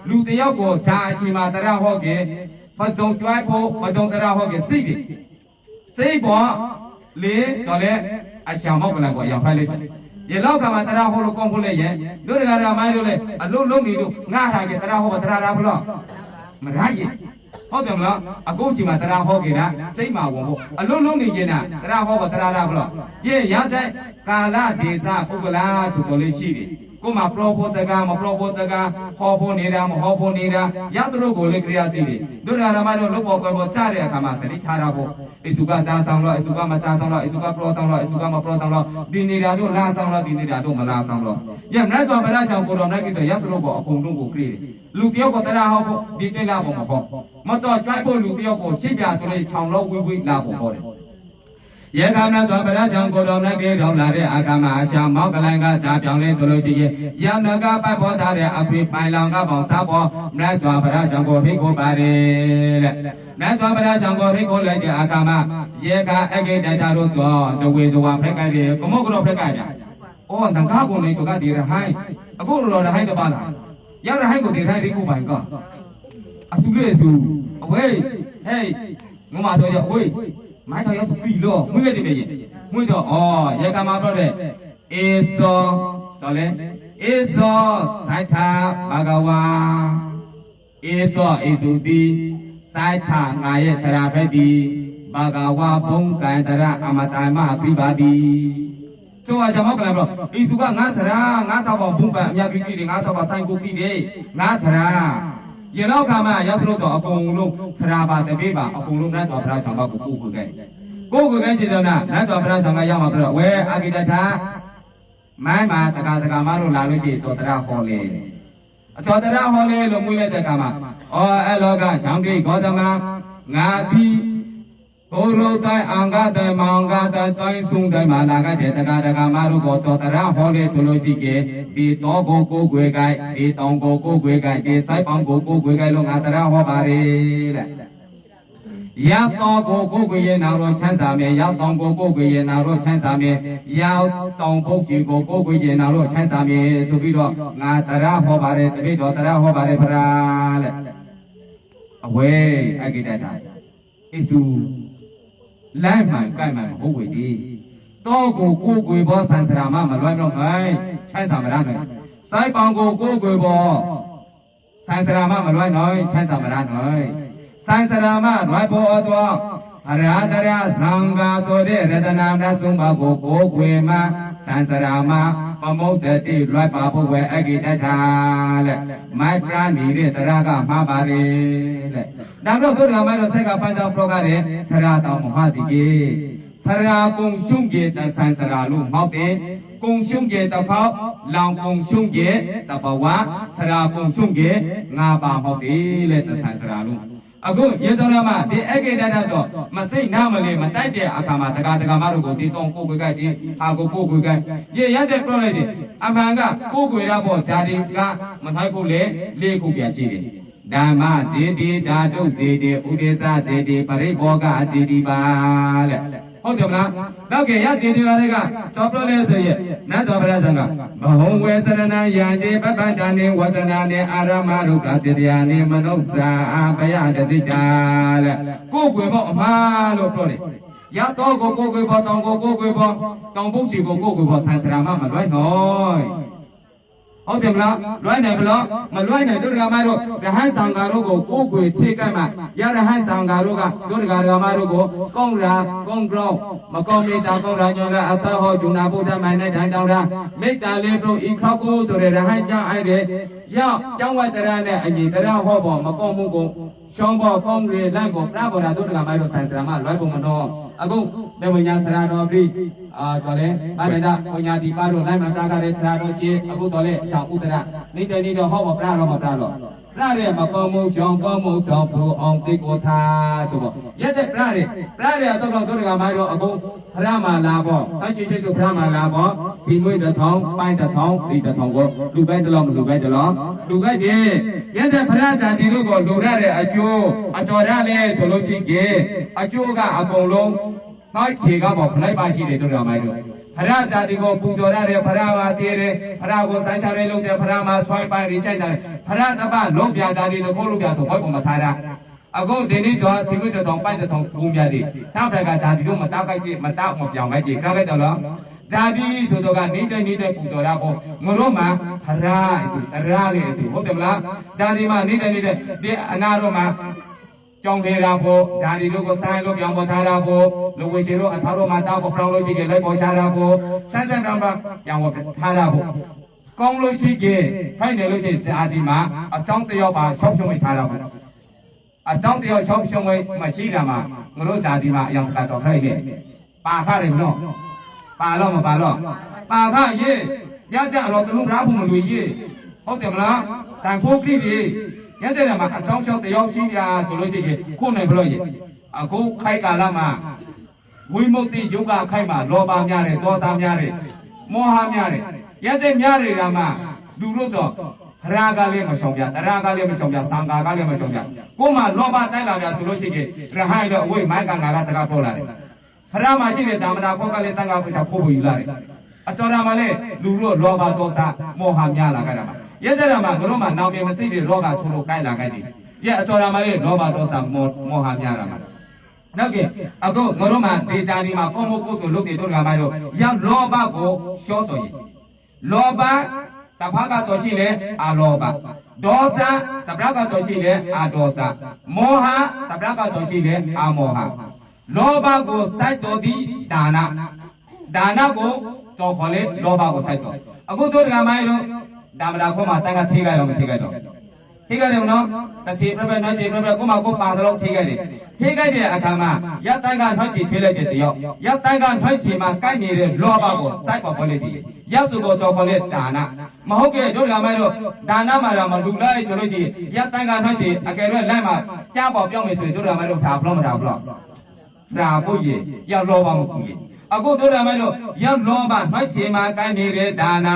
လူတယောက်ကိုဇာအချိန်မှာတရားဟောကြပကြုံတွိုင်းဖို့ပကြုံတရားဟောကြစိတ်ပေါ်လေဆိုလဲအချောင်မောက်ကလည်းပေါ်ရောက်ဖိုက်လိုက်ရေလောက်ကမှာတရားဟောလို့ကောင်းဖို့လေရဲ့တို့တကရာမိုင်းတို့လေအလုံးလုံးနေလို့ငါထားကြတရားဟောတရားရာဘလို့မရရဲ့ဟုတ်တယ်မလားအခုချိန်မှာတရားဟောကြတာစိတ်မှာဝင်ဖို့အလုံးလုံးနေကြတာတရားဟောတရားရာဘလို့ရေရတဲ့ကာလဒေသပုဂ္ဂလာဆိုတော်လေးရှိတယ် ကိုမပရောဖို့စကားမပရောဖို့စကားဟောဖို့နေတာမဟောဖို့နေတာရသလိုကိုလေခရိယာစီတွေဒုရရမတို့လုတ်ပေါ်ကွယ်ပေါ်ကြားတဲ့အခါမှာစတိထားတာပေါ့အစုကကြားဆောင်တော့အစုကမကြားဆောင်တော့အစုကပရောဆောင်တော့အစုကမပရောဆောင်တော့ဒီနေတာတို့လာဆောင်တော့ဒီနေတာတို့မလာဆောင်တော့ရမတ်တော်ဗလာချောင်းကိုတော်နဲ့ကိစ္စရသလိုကိုအကုန်လုံးကိုကြည့်တယ်လူတယောက်ကိုတရားဟောဖို့ဒီတိတ်လာဖို့မဟုတ်မတော်ကြွိုက်ဖို့လူတယောက်ကိုရှစ်ပြဆိုတဲ့ခြောင်လုံးဝေးလာဖို့ဟောတယ်ရေကမတော်ဗလာချောင်းကိုတော်နဲ့ကိတော်လာတဲ့အာကမအရှာမောက်ကလိုင်းကကြားပြောင်းလဲဆိုလို့ရှိရင်ရမကပတ်ပေါ်ထားတဲ့အပရိပိုင်လောင်ကပေါင်းစားပေါ်မတ်တော်ဗလာချောင်းကိုဖိကိုပါတယ်တဲ့မတ်တော်ဗလာချောင်းကိုဖိကိုလိုက်တဲ့အာကမရေကအကေတတာတို့ဆိုဇဝေဇဝဖက်ကြတယ်ကမောကတော့ဖက်ကြတယ်အော်ငကားကုန်နေဆိုကဒီရဟိုင်းအခုတော့ရဟိုင်းတပါလားရဟိုင်းကိုဒီထိုင်ရိကိုပိုင်ကအဆူလေးအဆူအဝေးဟေးငမဆိုရအဝေးမိုင်းတော်ရဆိုပြီလို့မွေးခဲ့တယ်မြေမွေးတော့အော်ရေကမှာတော့တဲ့အေသောဆိုလဲအေသောစိုက်ထာဘာဂဝါအေသောအေစုတိစိုက်ထာငါရဲ့ဆရာဖက်ဒီဘာဂဝါဘုံကံတရအမတိုင်မပြပါသည်ဆိုအချမောကလည်းတော့အေစုကငါဆရာငါတော့ဘုံကံအမြတ်ကြီးတွေငါတော့တိုင်ကိုကြီးတွေငါဆရာရေလောက်ခါမှရောက်လို့တော့အကုန်လုံးဆရာပါတပိပါအကုန်လုံးနတ်တော်ဘုရားဆောင်ပါကိုကိုကိုခဲ့ကိုကိုခဲ့ချင်တော့နတ်တော်ဘုရားဆောင်ကရောက်မှာပြတော့ဝဲအာဂိတထာမိုင်းမှာတက္ကသကမတို့လာလို့ရှိရင်သောတရဟောလေအသောတရဟောလေလို့မွေးလိုက်တဲ့အခါမှာအော်အဲ့လောကရှောင်းတိဂေါတမငါပြီးကိုရိုတိုင်းအင်္ဂတမောင်္ဂတတိုင်းဆုံးတိုင်းမှာလာခဲ့တဲ့တက္ကသကမတို့ကိုသောတရဟောလေဆိုလို့ရှိရင်ဒီတော့ကိုကိုွယ်ကိုက်ဒီတောင်ကိုကိုွယ်ကိုက်ဒီစိုက်ပေါင်းကိုကိုွယ်ကိုက်လို့ငါတရဟောပါလေတဲ့ရတော့ကိုကိုွယ်ရဲ့နာတော့ချမ်းသာမယ်ရောက်တောင်ကိုကိုွယ်ရဲ့နာတော့ချမ်းသာမယ်ရောက်တောင်ပုတ်ကြီးကိုကိုွယ်ရဲ့နာတော့ချမ်းသာမယ်ဆိုပြီးတော့ငါတရဟောပါတယ်တပိတော်တရဟောပါတယ်ဖရာတဲ့အဝဲအကိတတာအစုလိုက်မှန်ကြိုက်မှန်မဟုတ်ဝေဒီတော့ကိုကိုွယ်ဘောဆန်စရာမမလွိုင်းတော့ငိုင်းချမ်းသာမရနိုင်စိုက်ပေါင်ကိုကိုွယ်ဘောဆန်စရာမမလွိုင်းနိုင်ချမ်းသာမရနိုင်ဆိုင်စရာမလွိုင်းဘောတော့အရာတရသံဃာဆိုတဲ့ရတနာမြတ်ဆုံးပါကိုကိုွယ်မှဆန်စရာမပမုတ်တဲ့တိလွိုင်းပါဖို့ဝဲအကိတထာတဲ့မိုက်ပရာနီတဲ့တရကမှားပါလေတဲ့နောက်တော့တို့ကမိုက်တော့ဆက်ကပန်းကြောင်းပရောကတဲ့ဆရာတော်မဟာစီကြီးဆရာကုံရှုံးကြီးတဆန်စရာလို့ဟောက်တယ်ကုံရှုံးကြီးတဖောက်လောင်ကုံရှုံးကြီးတပဝါဆရာကုံရှုံးကြီးငါပါဟောက်တယ်လေတဆန်စရာလို့အခုရေတော်ရမဒီအကေတတဆိုမစိတ်နာမလေးမတိုက်တဲ့အခါမှာတက္ကသကမတို့ကိုဒီတော့ကိုကိုကဒီဟာကိုကိုကိုကရေရတဲ့ပြောလိုက်တယ်အမှန်ကကိုကိုရဖို့ဇာတိကမထိုက်ခုလေလေးခုပြရှိတယ်ဓမ္မဇေတိဓာတုဇေတိဥဒေသဇေတိပရိဘောဂဇေတိပါတဲ့ဟုတ်တယ်မလားနောက်ကရဇေတိပါတွေကသောပြောလဲဆိုရဲ့နတ်တော်ဗရဇံကဘဟုံဝေစရဏယန္တိပပ္ပန္တနေဝဇနာနေအာရမရုကစေတယာနေမနုဿာပယတစိတာတဲ့ကိုယ်ွယ်ပေါ့အမှားလို့ပြောတယ်ရတော့ကိုကိုွယ်ပေါ့တောင်ကိုကိုွယ်ပေါ့တောင်ပုတ်စီကိုကိုွယ်ပေါ့ဆန်စရာမမလွိုင်းနော်ဟုတ်တယ်မလားလွိုင်းနိုင်မလားမလွိုင်းနိုင်တို့ဒကာမတို့ရဟန်းဆောင်ကာတို့ကိုကိုယ်ွယ်ချေကမှရဟန်းဆောင်ကာတို့ကတို့ဒကာဒကာမတို့ကိုကောင်းရာကောင်းကြောင်းမကောင်းမေတ္တာကောင်းရာညောလားအစဟောဂျူနာဗုဒ္ဓမိုင်းနဲ့တန်တောင်းတာမေတ္တာလေးတို့ဤခောက်ကိုဆိုတဲ့ရဟန်းကြောင့်အဲ့ဒီရောက်ကျောင်းဝတ္တရနဲ့အညီတရားဟောပေါ်မကောင်းမှုကိုရှောင်းပေါ်ကောင်းရလန့်ကိုပြပေါ်တာတို့ဒကာမတို့ဆိုင်စရာမလွိုင်းပုံမတော်အခုဒေဝညာဆရာတော်ပြီဆိုလဲဗန္ဒပညာတိပါတို့လိုက်မှာတာကြတဲ့ဆရာတော်ရှိအခုဆိုလဲရှောင်းဥဒရနေတဲ့နေတော့ဟောမပြတော့မပြတော့ပြရဲမကောင်းမှုရှောင်းကောင်းမှုကြောင့်ဘုအောင်စိတ်ကိုထားဆိုပေါ့ရက်တဲ့ပြရဲတော့တို့ဒကာမတို့အခုဖရမလာပေါ့အချင်းချင်းဆိုဖရမလာပေါ့စီမွေးတစ်ထောင်ပိုင်းတစ်ထောင်ဒီတစ်ထောင်ကိုလူပဲတလုံးမလူပဲတလုံးလူပဲဒီရက်တဲ့ဖရဇာတိတို့ကိုလူရတဲ့အကျိုးအကျော်ရလဲဆိုလို့ရှိရင်အကျိုးကအကုန်လုံးနောက်ခြေကပေါ့ခလိုက်ပါရှိတယ်တို့တော်မိုင်းတို့ဖရဇာတိကိုပူဇော်ရတယ်ဖရပါသေးတယ်ဖရကိုဆိုင်ချရဲလုပ်တယ်ဖရမှာဆွိုင်းပိုင်းရိချိုက်တယ်ဖရတပလုံးပြဇာတိကိုလုံးပြဆိုဘွဲ့ပေါ်မှာထားတာအခုဒီနေ့ကျော်စီမွေးတော်ပိုင်းတော်ဘုံပြသည်နောက်ဘက်ကဇာတိတို့မတောက်ကြိုက်မတောက်မပြောင်းပဲကြည့်ကြက်တော့လားဇာတိဆိုတော့ကနေတဲ့ပူဇော်ရဖို့ငတို့မှာဖရအရာလေးအစီဟုတ်တယ်မလားဇာတိမှာနေတဲ့ဒီအနာတို့မှာကြောင်းသေးတာဖို့ဇာတိတို့ကိုဆိုင်လို့ပြောင်းပေါ်ထားတာဖို့လူဝေရှိတို့အထာတို့မှာတောက်ပေါ်ပြောင်းလို့ရှိကြလိုက်ပေါ်ချတာဖို့စမ်းတောင်ပါပြောင်းပေါ်ထားတာဖို့ ကောင်းလို့ရှိကေဖိုင်တယ်လို့ရှိရင်အာဒီမှာအကြောင်းတယောက်ပါရှောက်ရှုံးမိထားတော့အကြောင်းတယောက်ရှောက်ရှုံးမိမရှိတာမှာငါတို့ဇာတိမှာအယောင်ကတော့ဖိုင်တယ်ပါခရတယ်နော်ပါတော့မပါတော့ပါခရေးရကြတော့တလုံးရားဖို့မလူရေးဟုတ်တယ်မလားတန်ဖိုးကိပြီရတဲ့မှာအကြောင်းရှောက်တယောက်ရှိပြဆိုလို့ရှိရင်ခုနိုင်ဘလို့ရေးအခုခိုက်ကာလမှာဝိမု ക്തി ယုတ်ကခိုက်မှာလောဘများတယ်ဒေါသများတယ်မောဟများတယ်ရတဲ့များတွေကမှလူတို့ဆိုရာကလေးမဆောင်ပြတရာကလေးမဆောင်ပြသံဃာကလေးမဆောင်ပြကိုမှလောဘတိုက်လာပြဆိုလို့ရှိရင်ရဟန်းတော့အဝိမိုင်းကငါကစကားပေါ်လာတယ်ဖရာမှာရှိတဲ့တာမနာကောကလေးတန်ခါပ္ပစာခိုးဖို့ယူလာတယ်အကျော်ရမှာလေလူတို့လောဘဒေါသမောဟများလာကြတာမှာရတဲ့မှာတို့မှနောင်ပြေမစိတဲ့လောကချိုးလို့ကိုက်လာခဲ့တယ်ရအကျော်ရမှာလေလောဘဒေါသမောဟများလာမှာနောက်ကအခုငါတို့မှဒေတာဒီမှာကောမို့ကိုဆိုလုပ်တယ်တို့ကမှတို့ရောက်လောဘကိုရှော့ဆိုရင်လောဘတဖာကဆိုရှိလေအာလောဘဒေါသတပရကဆိုရှိလေအာဒေါသမောဟတပရကဆိုရှိလေအာမောဟလောဘကိုစိုက်တော်သည်ဒါနကိုကြော်ခေါ်လေလောဘကိုစိုက်တော်အခုတို့ကမှတို့ဒါမလာခေါ်မှာတန်ခါထိခိုက်တော့မထိခိုက်တော့ထိခိုက်တယ်နော်တစီပြပြနော်စီပြပြကိုမကိုပါတော့ထိခိုက်တယ်ထိခိုက်တဲ့အခါမှာရတန်ကနှွှက်ချီထိလိုက်တဲ့တယောက်ရတန်ကနှွှက်ချီမှာကိုက်နေတဲ့လောဘကိုစိုက်ပေါ်ပေါ်လေတည်ရစုကိုကြော်ခေါ်လေဒါနမဟုတ်ကဲ့တို့ကမှတို့ဒါနမှာတော့မလူလိုက်ဆိုလို့ရှိရင်ရတန်ကနှွှက်ချီအကယ်တော့လိုက်မှာကြားပေါ်ပြောင်းမယ်ဆိုရင်တို့ကမှတို့ထားဘလို့မထားဘလို့ဒါဖို့ရရောက်လောဘမကူရအခုတို့ရမယ်လို့ရောက်လောဘနှွှက်ချီမှာကိုက်နေတဲ့ဒါန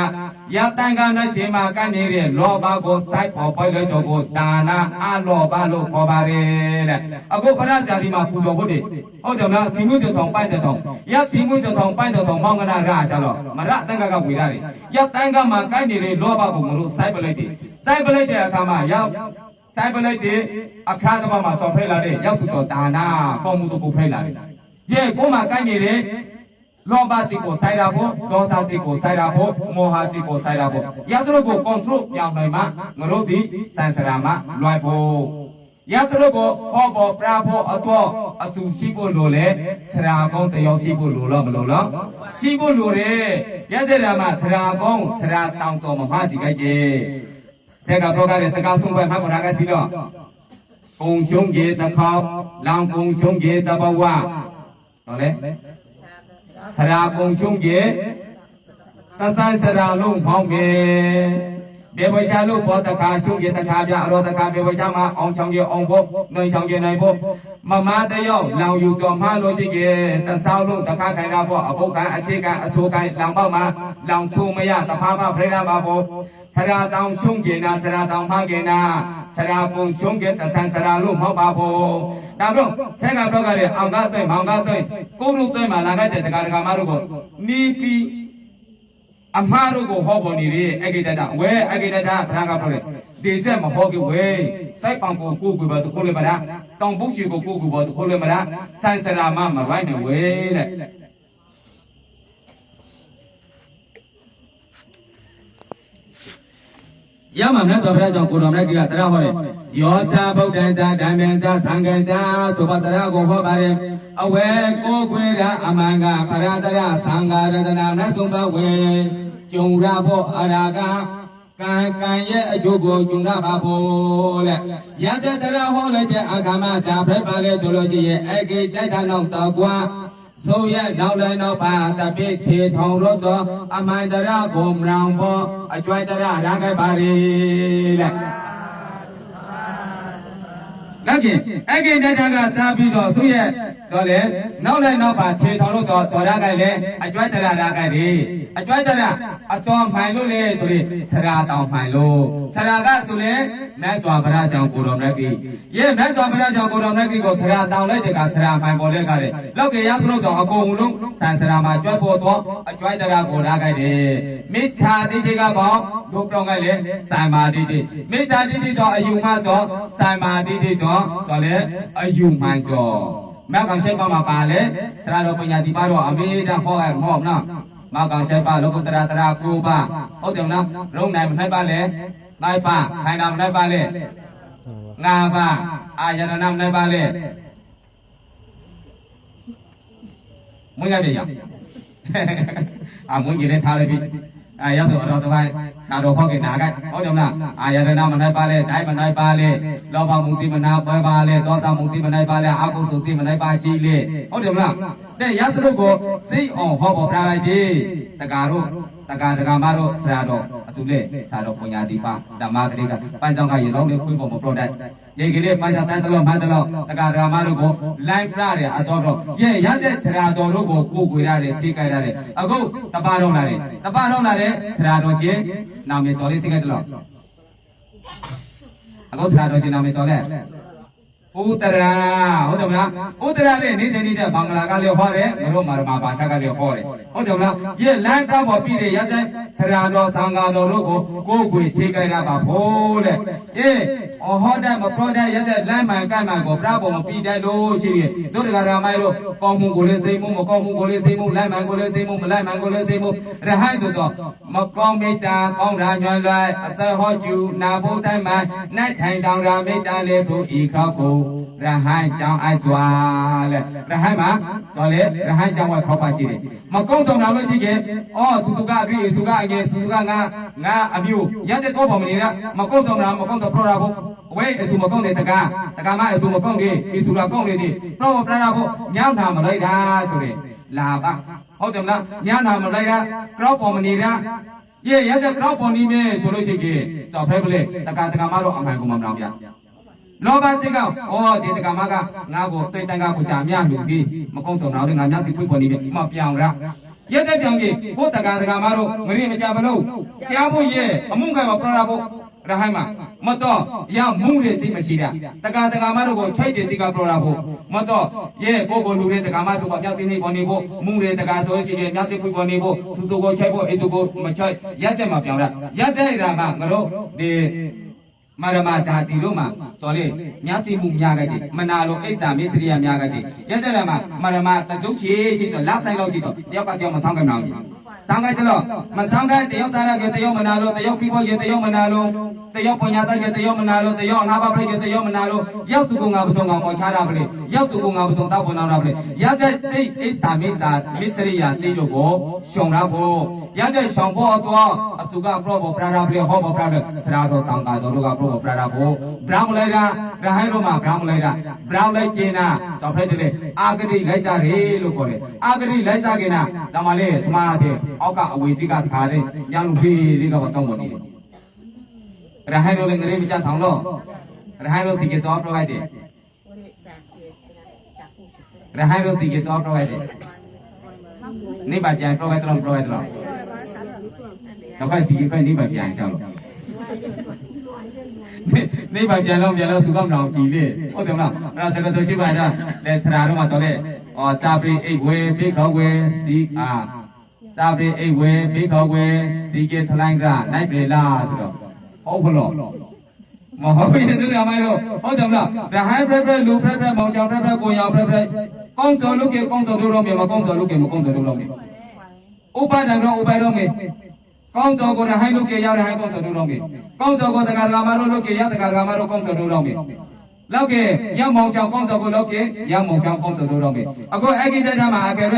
ရတန်ကနှွှက်ချီမှာကိုက်နေတဲ့လောဘကိုစိုက်ပေါ်ပေါ်လေကြော်ကိုဒါနအလောဘလို့ခေါ်ပါတယ်တဲ့အခုပရဇာတိမှာပူဇော်ဖို့တယ်ဟုတ်တယ်မလားစီမှုတထောင်ပိုက်တထောင်ရစီမှုတထောင်ပိုက်တထောင်မောင်ကနာရချလို့မရတန်ကဝေရတယ်ရတန်ကမှာကိုက်နေတဲ့လောဘကိုမလို့စိုက်ပလိုက်တယ်စိုက်ပလိုက်တဲ့အခါမှာရောက်စိုက်ပလိုက်တဲ့အခါတော့မှကြော်ဖိလာတဲ့ရောက်သူတော်ဒါနာပေါ်မှုတို့ကိုဖိလာတယ်ရဲ့ကိုမှကိုက်နေတဲ့လောဘစိတ်ကိုစိုက်တာဖို့ဒေါသစိတ်ကိုစိုက်တာဖို့မောဟစိတ်ကိုစိုက်တာဖို့ရစရုပ်ကို control ပြောင်းနိုင်မှာငါတို့ဒီစံစရာမှာလွိုက်ဖို့ရစရုပ်ကိုဟောပေါ်ပြဖို့အတော့အဆူရှိဖို့လိုလေစရာကောင်းတယောက်ရှိဖို့လိုတော့မလိုလားရှိဖို့လိုတယ်ရစရာမှာစရာကောင်းစရာတောင်းတော်မမကြည့်ကြတယ်ဆက်ကပြောကြတဲ့စကားဆုံးပဲမှတ်ပေါ်တာကစီတော့ကုံရှုံးကြီးတစ်ခေါက်လောင်ကုံရှုံးကြီးတဘဝဟုတ်လေစရာကုံရှုံးကြီးသစံစရာလုံးဖောင်းကြီးဘေဝရှာလို့ဘောတခါရှုံးကြီးတခါပြအရောတခါဘေဝရှာမှာအောင်ချောင်းကြီးအောင်ဖို့နှွင်ချောင်းကြီးနိုင်ဖို့မမတယောက်လောင်ယူကြော်မှလို့ရှိကြီးတဆောက်လုံးတခါခိုင်တာဖို့အပုတ်ကန်အခြေကန်အဆိုးကန်လောင်ပေါက်မှာလောင်ချိုးမရတဖာဖပြိဋ္ဌာပါဖို့စရာတောင်ရှုံးကြီးနာစရာတောင်မကြီးနာစရာကုံရှုံးကြီးတဆန်စရာလို့မဟုတ်ပါဘူးဒါတော့ဆက်ကပြောကြတဲ့အောင်ကားသွင်းမောင်ကားသွင်းကိုရုသွင်းမှာလာခဲ့တဲ့တရားမတို့ကိုနီးပြီးအမှားတို့ကိုဟောပေါ်နေတယ်အဂိတတဝဲအဂိတတဘုရားကပြောတယ်ဒီစက်မဟောကြဝဲစိုက်ပံကိုကိုကူပါတခုလည်းမလားတောင်ပုတ်ချီကိုကိုကူပါတခုလည်းမလားစံစရာမမရိုင်းနေဝဲတဲ့ရမှာမြတ်စွာဘုရားကြောင့်ကိုတော်မြတ်ကြီးကတရားဟောတယ်ယောဇာဗုဒ္ဓံဇာဓမ္မံဇာသံဃံဇာဆိုပါတရားကိုဟောပါတယ်အဝဲကိုခွေရာအမှန်ကပရတရသံဃာရတနာနတ်ဆုံးဘဝေကျုံရဖို့အရာကကံရဲ့အကျိုးကိုကျုံရပါဖို့တဲ့ရတဲ့တရားဟောလိုက်တဲ့အခါမှာဇာဖက်ပါလေဆိုလို့ရှိရင်အဂိတိုက်တာနောက်တော့ကွာဆိုရနောက်လည်းနောက်ပါတပိချေထောင်ရောသောအမှန်တရားကိုမရောင်ဖို့အကျွိုက်တရားရခဲ့ပါလေတဲ့လက်ကင်အဂိတတကစားပြီးတော့သူရဲ့ဆိုလေနောက်လည်းနောက်ပါခြေထောင်လို့ဆိုရခဲ့လေအကျွိုက်တရားရခဲ့ပြီအကျွိုက်တရားအကျော်မှန်လို့လေဆိုရင်ဆရာတောင်မှန်လို့ဆရာကဆိုလေမြတ်စွာဘုရားကြောင့်ကိုတော်မြတ်ကြီးရဲ့မြတ်စွာဘုရားကြောင့်ကိုတော်မြတ်ကြီးကိုဆရာတောင်လိုက်တဲ့ကဆရာမှန်ပေါ်လဲကြတယ်လောက်ကရစလို့ကြောင့်အကုန်လုံးဆန်ဆရာမှာကျွတ်ပေါ်တော့အကျွိုက်တရားကိုရခဲ့တယ်မိစ္ဆာတိတိကပေါ့တို့ပြောင်းခဲ့လေစံမာတိတိမိစ္ဆာတိတိကြောင့်အယူမှကြောစံမာတိတိကြောဆိုလေအယူမှန်ကြောမကောင်ရှိပါမှာပါလေဆရာတော်ပညာတိပါတော့အမေတန်းခေါ်ရမော့နော်မကောင်ရှိပါလောကုတ္တရာတရာကိုပါဟုတ်တယ်နော်ရုံးနိုင်မနိုင်ပါလေနိုင်ပါခိုင်နာမနိုင်ပါလေငါပါအာယရဏမနိုင်ပါလေမွေးရပြီရအမွေးကြီးနဲ့ထားလိုက်ပြီ ရဆိုတော့တပိုင်းစာတော်ဟောကိနာကဟုတ်တယ်မလားအာယရဏမနိုင်ပါလေဒိုင်းမနိုင်ပါလေလောဘမှုစီမနာပွဲပါလေဒေါသမှုစီမနိုင်ပါလေအာဟုစုစီမနိုင်ပါရှိလေဟုတ်တယ်မလားတဲ့ရစလို့ကိုစိတ်အောင်ဟောပေါ်ပြလိုက်ဒီတကာတို့တကာမတို့ဆရာတော်အစုလေဆရာတော်ပညာတိပါဓမ္မဂရိကပန်းကြောင့်ကရေလုံးလေးခွေးပေါ်မပရိုဒတ်ရေကလေးပန်းကြောင့်တန်းတလို့မန်းတလို့တကာမတို့ကိုလိုင်းပြတယ်အတော်တော့ရဲ့ရတဲ့ဆရာတော်တို့ကိုကိုယ်ွေရတယ်ခြေကြိုက်ရတယ်အခုတပါတော့လာတယ်တပါတော့လာတယ်ဆရာတော်ရှင်နာမည်ကျော်လေးစိတ်ကြိုက်တော့အခုဆရာတော်ရှင်နာမည်ကျော်လဲဥတရာဟုတ်တယ်မလားဥတရာလေးနေတဲ့ဘင်္ဂလာကလည်းဟောတယ်ငါတို့မာရမဘာသာကလည်းဟောတယ်ဟုတ်တယ်မလားရဲ့လမ်းတောက်ပေါ်ပြီးတဲ့ရတဲ့ဆရာတော်သံဃာတော်တို့ကိုကိုယ်ွေခြေကြိုက်ရပါဖို့တဲ့အေးဟောတဲ့မပရောတဲ့ရတဲ့လမ်းမှန်ကမှန်ကိုပြပေါ်မပြီးတဲ့လို့ရှိတယ်တို့တကရာမိုင်းတို့ကောင်းမှုကိုလည်းစိတ်မှုမကောင်းမှုကိုလည်းစိတ်မှုလမ်းမှန်ကိုလည်းစိတ်မှုမလမ်းမှန်ကိုလည်းစိတ်မှုရဟန်းဆိုတော့မကောင်းမေတ္တာကောင်းရာညွှန်လိုက်အစဟောကျူနာဖို့တိုင်းမှနိုင်ထိုင်တောင်းရာမေတ္တာလေးကိုဤခောက်ကိုရဟန်းကြောင်းအိုက်စွာလေရဟန်းမှာတော်လေရဟန်းကြောင်းဝဲခေါ်ပါရှိတယ်မကောင်းဆောင်လာလို့ရှိရင်အော်သူစုကအပြီးစုကအငယ်စုကငါအမျိုးရတဲ့တော့ပေါ်မနေရမကောင်းဆောင်လာမကောင်းဆောင်ပရောတာဖို့ဝဲအစုမကောင်းတဲ့တကာမအစုမကောင်းတဲ့ဤစုရာကောင်းနေသည်ပရောပရတာဖို့ညောင်းတာမလိုက်တာဆိုရင်လာပါဟုတ်တယ်မလားညောင်းတာမလိုက်တာကြောက်ပေါ်မနေရရဲ့ရတဲ့ကြောက်ပေါ်နေမယ်ဆိုလို့ရှိရင်ကြောက်ဖဲပလေတကာမတော့အမှန်ကိုမပြောင်းပြလောဘစိတ်ကအော်ဒီတက္ကမကငါ့ကိုတိတ်တန်ကပူချာမြလူဒီမကုန်းဆောင်တော့ငါမြစီပွေ့ပေါ်နေပြီမပြောင်းရရက်တဲ့ပြောင်းကြီးကိုတက္ကမတို့မရင်းမကြမလို့ကြားဖို့ရဲ့အမှုခံမှာပရတာဖို့ရဟိုင်းမှာမတော့ရမှုရဲ့စိတ်မရှိတာတက္ကမတို့ကိုချိုက်တဲ့စိတ်ကပရတာဖို့မတော့ရဲ့ကိုလူတဲ့တက္ကမဆိုပါမြောက်စိနေပေါ်နေဖို့မှုတဲ့တက္ကဆိုရှိရင်မြောက်စိပွေ့ပေါ်နေဖို့သူဆိုကိုချိုက်ဖို့အေဆိုကိုမချိုက်ရက်တဲ့မှာပြောင်းရရက်တဲ့ရာကငါတို့ဒီမာရမဇာတိတို့မှာတော်လေညစီမှုများကြတယ်မနာလို့အိဆာမေစရိယများကြတယ်ရတဲ့ရမှာမာရမတကြုတ်ရှိတော့လက်ဆိုင်လို့ရှိတော့တယောက်ကတယောက်မဆောင်ကြနိုင်ဘူးဆောင်ကြတယ်လို့မဆောင်ကြတယောက်စားရကတယောက်မနာလို့တယောက်ပြီးဖို့ရတယောက်မနာလို့တယောက်ပညာတတ်ရတယောက်မနာလို့တယောက်ငါးပါးပြည့်တယောက်မနာလို့ရောက်စုကငါဘုံငါပေါ်ချတာပလေရောက်စုကငါဘုံတောက်ပေါ်နာတာပလေရတဲ့စိတ်အိဆာမေစရိယစိတ်တို့ကိုရှုံရဖို့ရတဲ့ရှောင်ဖို့တော့အစုကပရောပရာပလေဟောပရာဆရာတော်ဆောင်တာတို့ကပရောပရာကိုဗြဟ္မလိုက်တာရဟန်းတို့မှာဗြဟ္မလိုက်တာဗြဟ္မလိုက်ကျင်တာကြောက်ဖက်တယ်အာဂတိလိုက်ကြတယ်လို့ခေါ်တယ်အာဂတိလိုက်ကြခင်တာဒါမှလေသမားတဲ့အောက်ကအဝေကြီးကခါတဲ့ညလူဖေးလေးကပါတောင်းပေါ်နေတယ်ရဟန်းတို့လည်းငရေမကြထောင်တော့ရဟန်းတို့စီကစောပြောလိုက်တယ်ရဟန်းတို့စီကစောပြောလိုက်တယ်နေပါပြန်ပြောလိုက်တော့တော့ခိုင်စီကခိုင်နေပါပြန်ရှောက်လို့နေပါပြန်လို့စုကောင်းအောင်ကြည်လေဟုတ်တယ်မလားအဲ့ဒါစကားဆိုရှိပါကြလက်ဆရာတို့မှာတော့လေအော်တာပရိအိတ်ဝဲဘေးခေါဝဲစီတာပရိအိတ်ဝဲဘေးခေါဝဲစီကထလိုင်းကနိုင်ပြေလားဆိုတော့ဟုတ်ဖလို့မဟုတ်ရင်တို့ရမိုင်းတော့ဟုတ်တယ်မလားဒါဟိုင်းဖရက်ဖရက်လူဖရက်ဖရက်မောင်ချောင်ဖရက်ဖရက်ကိုရောင်ဖရက်ဖရက်ကောင်းစော်လို့ကေကောင်းစော်လို့တော့မြေမကောင်းစော်လို့ကေမကောင်းစော်လို့တော့မြေဥပဒံတော့ဥပတော့မြေကောင်းစော်ကိုရဟိုင်းလို့ကေရောက်ရဟိုင်းကောင်းစော်လို့တော့မြေကောင်းစော်ကိုတက္ကရာမလို့ကေရတက္ကရာမလို့ကောင်းစော်လို့တော့မြေလောက်ကေရမောင်ချောင်ကောင်းစော်ကိုလောက်ကေရမောင်ချောင်ကောင်းစော်လို့တော့မြေအခုအဲ့ဒီတည်းမှာအကယ်၍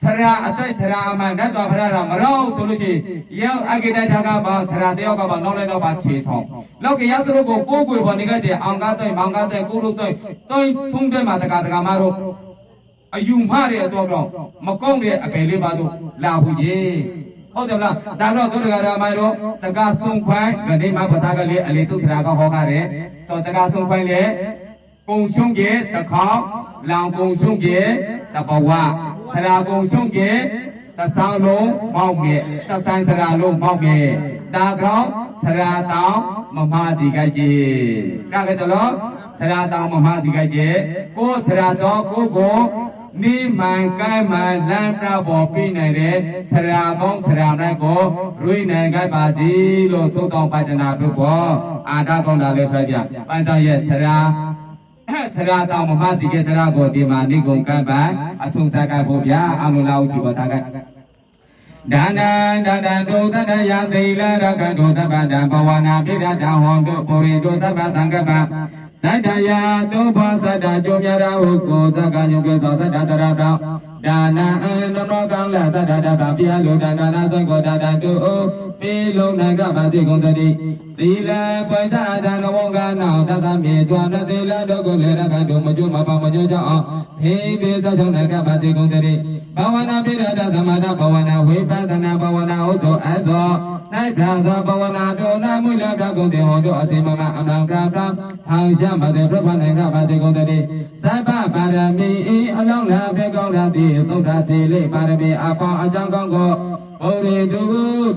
ဆရာအချိုက်ဆရာအမှန်တတ်တော်ဖရတာမတော့ဆိုလို့ရှိရင်ရောက်အကိတတကပါဆရာတယောက်ကပါနောက်လိုက်တော့ပါခြေထောင်လောက်ကရစလို့ကိုကိုယ်ကိုယ်ပေါ်နေခဲ့တဲ့အောင်ကားတဲ့မောင်ကားတဲ့ကိုလို့တဲ့တုံးထုံးတဲ့မှာတက္ကမတို့အယူမှားတဲ့အတော့မကောင်းတဲ့အပယ်လေးပါတို့လာဘူးကြီးဟုတ်တယ်မလားဒါတော့တို့တက္ကရာမိုင်တို့စကားဆုံးခွိုင်းကနေမှာပတာကလေးအလေးစုဆရာကဟောကားတယ်ဆိုစကားဆုံးခွိုင်းလေကုံရှုံးကြီးတစ်ခေါက်လောင်ကုံရှုံးကြီးတဘဝဆရာကုံရှုံးကြီးတဆောင်လုံးမောက်မြေတဆိုင်ဆရာလုံးမောက်မြေတာကောင်းဆရာတောင်းမမစီကြိုက်ကြီးကြခဲ့တယ်လို့ဆရာတောင်းမမစီကြိုက်ကြီးကိုဆရာကျော်ကိုနိမန်ကိုင်းမှလမ်းပြပေါ်ပြီးနိုင်တဲ့ဆရာကောင်းဆရာနိုင်ကိုရွေးနိုင်ကြပါစီလို့သုတောင်းပတ္တနာတို့ကိုအာတာကောင်းတာလည်းထွက်ပြပန်းဆောင်ရဲ့ဆရာတောင်းမမစီကတရားကိုဒီမှာနိဂုံကပ်ပါအထုံးစားကြဖို့ဗျာအလုံးလာဦးကြည့်ပါတာကဒါနဒုသတ္တယသိလရကဒုသဗ္ဗတဘဝနာပိဒတဟောတုပုရိဒုသဗ္ဗသံဃပသတ္တယတုဘောသတ္တကြုံမြရာဟုကိုသက္ကညုကေသောသတ္တတရတော ဒါနာနမောကောင်းလာတတတတပြလူဒါနာနာသောကောတာတတုပေလုံးနိုင်ကပါစေကုန်တည်းသီလပွင့်သာဒါနဝံကနောတတမြေကျွမ်းတဲ့သီလတို့ကိုလေရကတို့မကျွမပါမညွကြအောင်ဖေးသေးသောကြောင့်နိုင်ကပါစေကုန်တည်းဘာဝနာပိရဒသမထဘာဝနာဝိပဿနာဘာဝနာဥသောအသောနိုင်ပြသောဘာဝနာတို့နာမှုလကကုန်တဲ့ဟောတို့အစီမမအမှန်တရားထောင်ရမတဲ့ပြပနိုင်ကပါစေကုန်တည်းသဗ္ဗပါရမီအလောင်းလာပြေကောင်းလာသည်သုဒ္ဓစီလေးပါရမီအပေါင်းအကြောင်းကောင်းကိုဘုရိတု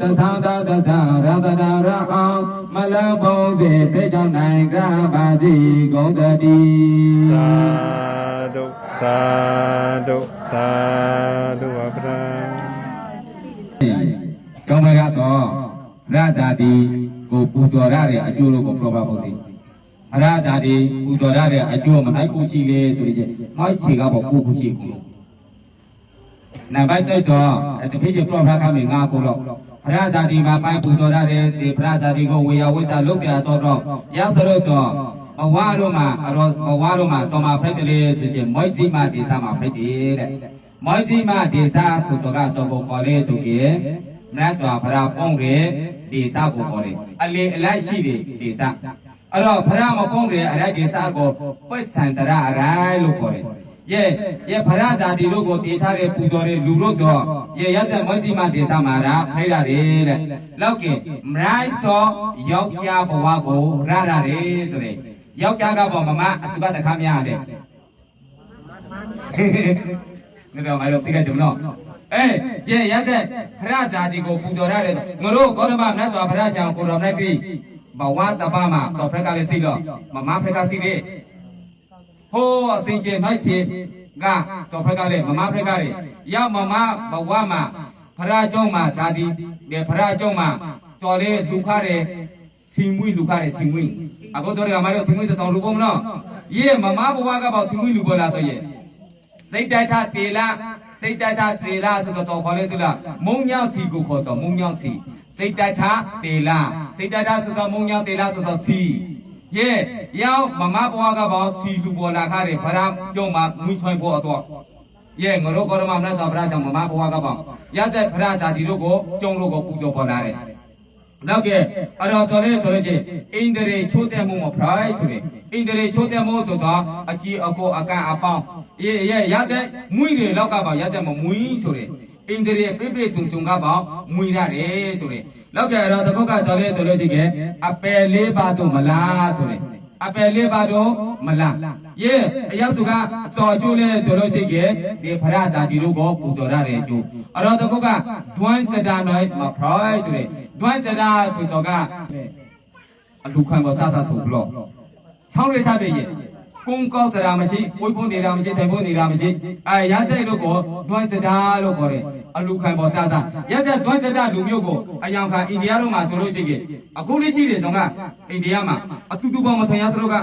သသတာတသရတနာရအောင်မလဘုံသည်ပြေကြောင်းနိုင်ကပါစေကုန်တည်းသာဓုသာဓုသာဓုအပရာကျောင်းမရတော့ရဇာတိကိုပူဇော်ရတဲ့အကျိုးတို့ကိုပြောပါဖို့စီအရဇာတိပူဇော်ရတဲ့အကျိုးမနိုင်ကိုရှိလေဆိုရင်နောက်ခြေကပေါ့ကိုရှိကိုနံပါတ်3တော့တပိချေပြောဖားခမေငါကိုတော့အရဇာတိမှာပိုင်းပူဇော်ရတဲ့ဒီပရဇာတိကိုဝေယဝိဇ္ဇာလုတ်ပြတော့ရောက်စလို့တော့ဘဝတို့မှာတော်မှာဖိတ်တယ်ဆိုရင်မွိဇိမဒေသမှာဖိတ်တယ်တဲ့မွိဇိမဒေသဆိုတော့ကတော့ကိုခေါ်လေဆိုရင်မြတ်စွာဘုရားပုံရဲဒေသကိုခေါ်တယ်အလေအလိုက်ရှိတယ်ဒေသအဲ့တော့ဘုရားမပုံရဲအလိုက်ဒေသကိုပိဿန္တရအရိုင်းလို့ခေါ်တယ်ရဲ့ဘုရားဇာတိတို့ကိုတည်ထားတဲ့ပူဇော်တဲ့လူတို့ဆိုရဲ့ရတဲ့မွိဇိမဒေသမှာဒါဖိတ်ရတယ်တဲ့လောက်ကင်မရိုင်းစောယောက်ျားဘဝကိုရရတယ်ဆိုတဲ့ယောက်ျားကပေါ့မမအစပတ်တခါမရတယ်နေတော့ငါတို့သိကြတယ်မနော်ရဲ့ရတဲ့ဖရဇာတိကိုပူဇော်ရတယ်ငါတို့ကောဓမမြတ်စွာဘုရားရှောင်းကိုတော်လိုက်ပြီးဘဝတပမှာသောဖရကလေးသိတော့မမဖရကသိတယ်ဟိုးအစင်ကျင်နိုင်ချင်ကသောဖရကလေးမမဖရကလေးရောက်မမဘဝမှာဖရကျောင်းမှာဇာတိဒီဖရကျောင်းမှာကြော်လေးလူခတယ်ချင်းမွေးလူခတယ်ချင်းမွေးအခုတို့ကမတို့ချင်းမွေးတောင်လူပုံမနော်ယေမမဘဝကပေါ့ချင်းမွေးလူပေါ်လာဆိုရဲ့စိတ်တိုက်ထတေလာစိတ်တိုက်ထစေလာဆိုတော့ခေါ်လေသူလားမုံညောင်ချီကိုခေါ်တော့မုံညောင်ချီစိတ်တိုက်ထတေလာစိတ်တိုက်ထဆိုတော့မုံညောင်တေလာဆိုတော့ချီယေရောက်မမဘဝကပေါ့ချီလူပေါ်လာခါတယ်ဗရာကျုံမှာမွေးထွန်းဖို့တော့ယေငရောကောရမမနဲ့ဆိုဗရာကြောင့်မမဘဝကပေါ့ရတဲ့ဗရာဇာတိတို့ကိုကျုံတို့ကိုပူဇော်ပေါ်လာတယ်နောက်ကအဲ့တော့တော်လေးဆိုလို့ချင်းအိန္ဒြေချိုးတဲ့မှုမဖရိုက်ဆိုရင်အိန္ဒြေချိုးတဲ့မှုဆိုတော့အကြီးအကိုအကန့်အပေါင်းရတဲ့မွေးတွေလောက်ကပါရတဲ့မမွေးဆိုရင်အိန္ဒြေပြပြစုံစုံကပါမွေးရတယ်ဆိုရင်လောက်ကအဲ့တော့တခုကတော်လေးဆိုလို့ချင်းအပယ်လေးပါတို့မလားဆိုရင်အပယ်လေးပါတို့မလားအရောက်သူကအစော်ကျိုးလဲဆိုလို့ချင်းဒီဖရဇာတိတို့ကိုပူဇော်ရတဲ့အကျိုးအဲ့တော့တခုကဒွမ်းစတာနိုင်မဖရိုက်ဆိုရင်ဒွမ်းစတာဆိုတော့ကအလူခံပေါ်စားဆိုဘလို့ချောင်းရိစားပြည့်ကုန်းကောက်စရာမရှိဝိုးပုံနေတာမရှိထိုင်ပုံနေတာမရှိရတဲ့တို့ကိုဒွမ်းစတာလို့ခေါ်တယ်အလူခံပေါ်စားရတဲ့ဒွမ်းစတာလူမျိုးကိုအယောင်ခါအိန္ဒိယတို့မှာဆိုလို့ရှိရင်အခုလေးရှိတယ်ဆိုကအိန္ဒိယမှာအတူတူပေါင်းမထွန်ရသလိုက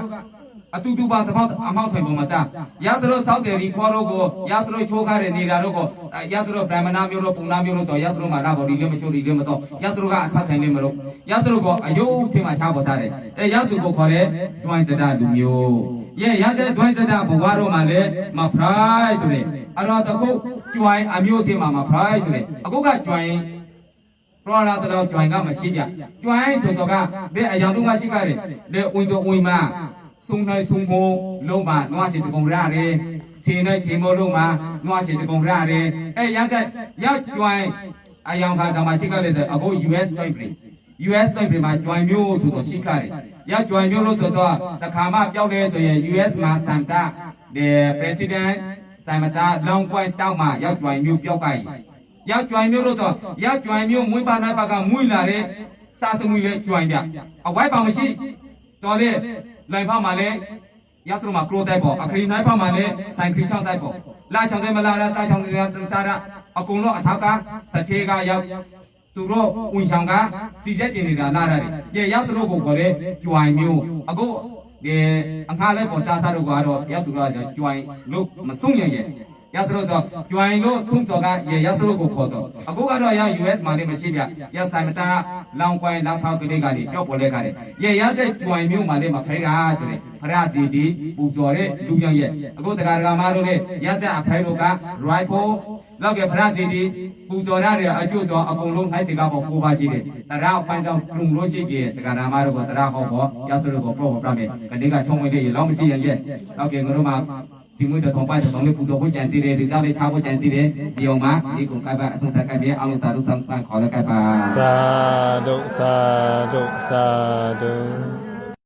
အတူတူပါသဘောအမောက်ထိုင်ပုံမှာစားရသလိုစောက်တယ်ဒီခေါ်တော့ကိုရသလိုချိုးကားတဲ့နေတာတို့ကိုရသလိုဗြဟ္မဏမျိုးတို့ပုံနာမျိုးတို့ဆိုရသလိုမှာလာပေါ်ဒီလေးမချိုးဒီလေးမစောရသလိုကအဆက်ထိုင်နေမလို့ရသလိုကအယုတ်ထင်မှချပေါ်ထားတယ်ရသလိုကိုခေါ်တဲ့ဒွိုင်းစတာလူမျိုးရတဲ့ဒွိုင်းစတာဘဝတို့မှာလည်းမဖရိုက်ဆိုတဲ့အဲ့တော့တခုကျွိုင်းအမျိုးထင်မှမဖရိုက်ဆိုတဲ့အခုကကျွိုင်းပရောလာတော့ကျွိုင်းကမရှိပြကျွိုင်းဆိုတော့ကဘယ်အရာတို့မှရှိကြတယ်လေဝင်တော့ဝင်မှာစုံနိုင်စုံဖို့လုံးမှာနွားစီတကုံရတယ်ခြေနဲ့ခြေမိုးလုံးမှာနွားစီတကုံရတယ်ရတဲ့ကျွိုင်းအယောင်ခါကြောင့်မရှိကြတယ်အခု US တိုင်းပြည်မှာကျွိုင်းမျိုးဆိုတော့ရှိကြတယ်ကျွိုင်းမျိုးလို့ဆိုတော့တခါမှပြောက်လဲဆိုရင် US မှာစမ်တာ the president စမ်တာလောင်ကွိုင်းတောက်မှာကျွိုင်းမျိုးပြောက်ကြကျွိုင်းမျိုးလို့ဆိုကျွိုင်းမျိုးမွေးပါနာပါကမွေးလာတဲ့စားစမွေးလဲကျွိုင်းပြအဝိုက်ပါမရှိတော်လေလိုင်ဖောက်မှာလဲရသလိုမှာကရိုတိုက်ပေါ့အခရီနိုင်ဖောက်မှာလဲဆိုင်ခရီချောင်းတိုက်ပေါ့လာချောင်းတဲ့မလာစားချောင်းတဲ့စားရအကုန်လုံးအထောက်ကစထေကရောက်သူတို့ဝင်ဆောင်ကစီချက်တင်နေတာလာရတယ်ရသလိုကိုခေါ်တဲ့ကျွိုင်းမျိုးအခုဒီအခါလဲပေါ်စားစားတို့ကတော့ရသလိုကျွိုင်းလို့မဆုံးရ ရစလို့ဆိုကျွိုင်လို့ဆုံးကြောကရေရစလို့ကိုခေါ်တော့အခုကတော့ရ US မှာလည်းမရှိပြရဆိုင်မတာလောင်ကွိုင်လာထောက်ကလေးကလည်းပျောက်ပေါ်လဲခါတယ်ရေရတဲ့ကျွိုင်မျိုးမှာလည်းမဖဲတာဆိုရင်ဖရစီဒီပူကျော်တဲ့လူပြောင်းရဲ့အခုတက္ကရာမတို့လည်းရတဲ့အဖဲတို့က rifle လောက်ကဖရစီဒီပူကျော်ရတဲ့အကျိုးကျော်အကုန်လုံးနိုင်စီကပေါ်ပိုးပါရှိတယ်တရာပန်းကြောင့်ပြုံလို့ရှိကြတက္ကရာမတို့ကတရာဟောပေါ်ရစလို့ကိုပြောပြမယ်ကနေကချုံဝင်လေးလောင်းမရှိရင်ရဲ့လောက်ကငါတို့မှာဒီမွေးတော်ပိုင်တော်လေးပူဇော်ဖို့ကြံစီတယ်ဒီသားလေးချဖို့ကြံစီတယ်ဒီအောင်မှာဒီကုံကပ်ပါအထုံးစားကပ်ပြီးအောင်လို့စာလို့စံပန်းခေါ်လည်းကပ်ပါ သာဓုသာဓုသာဓု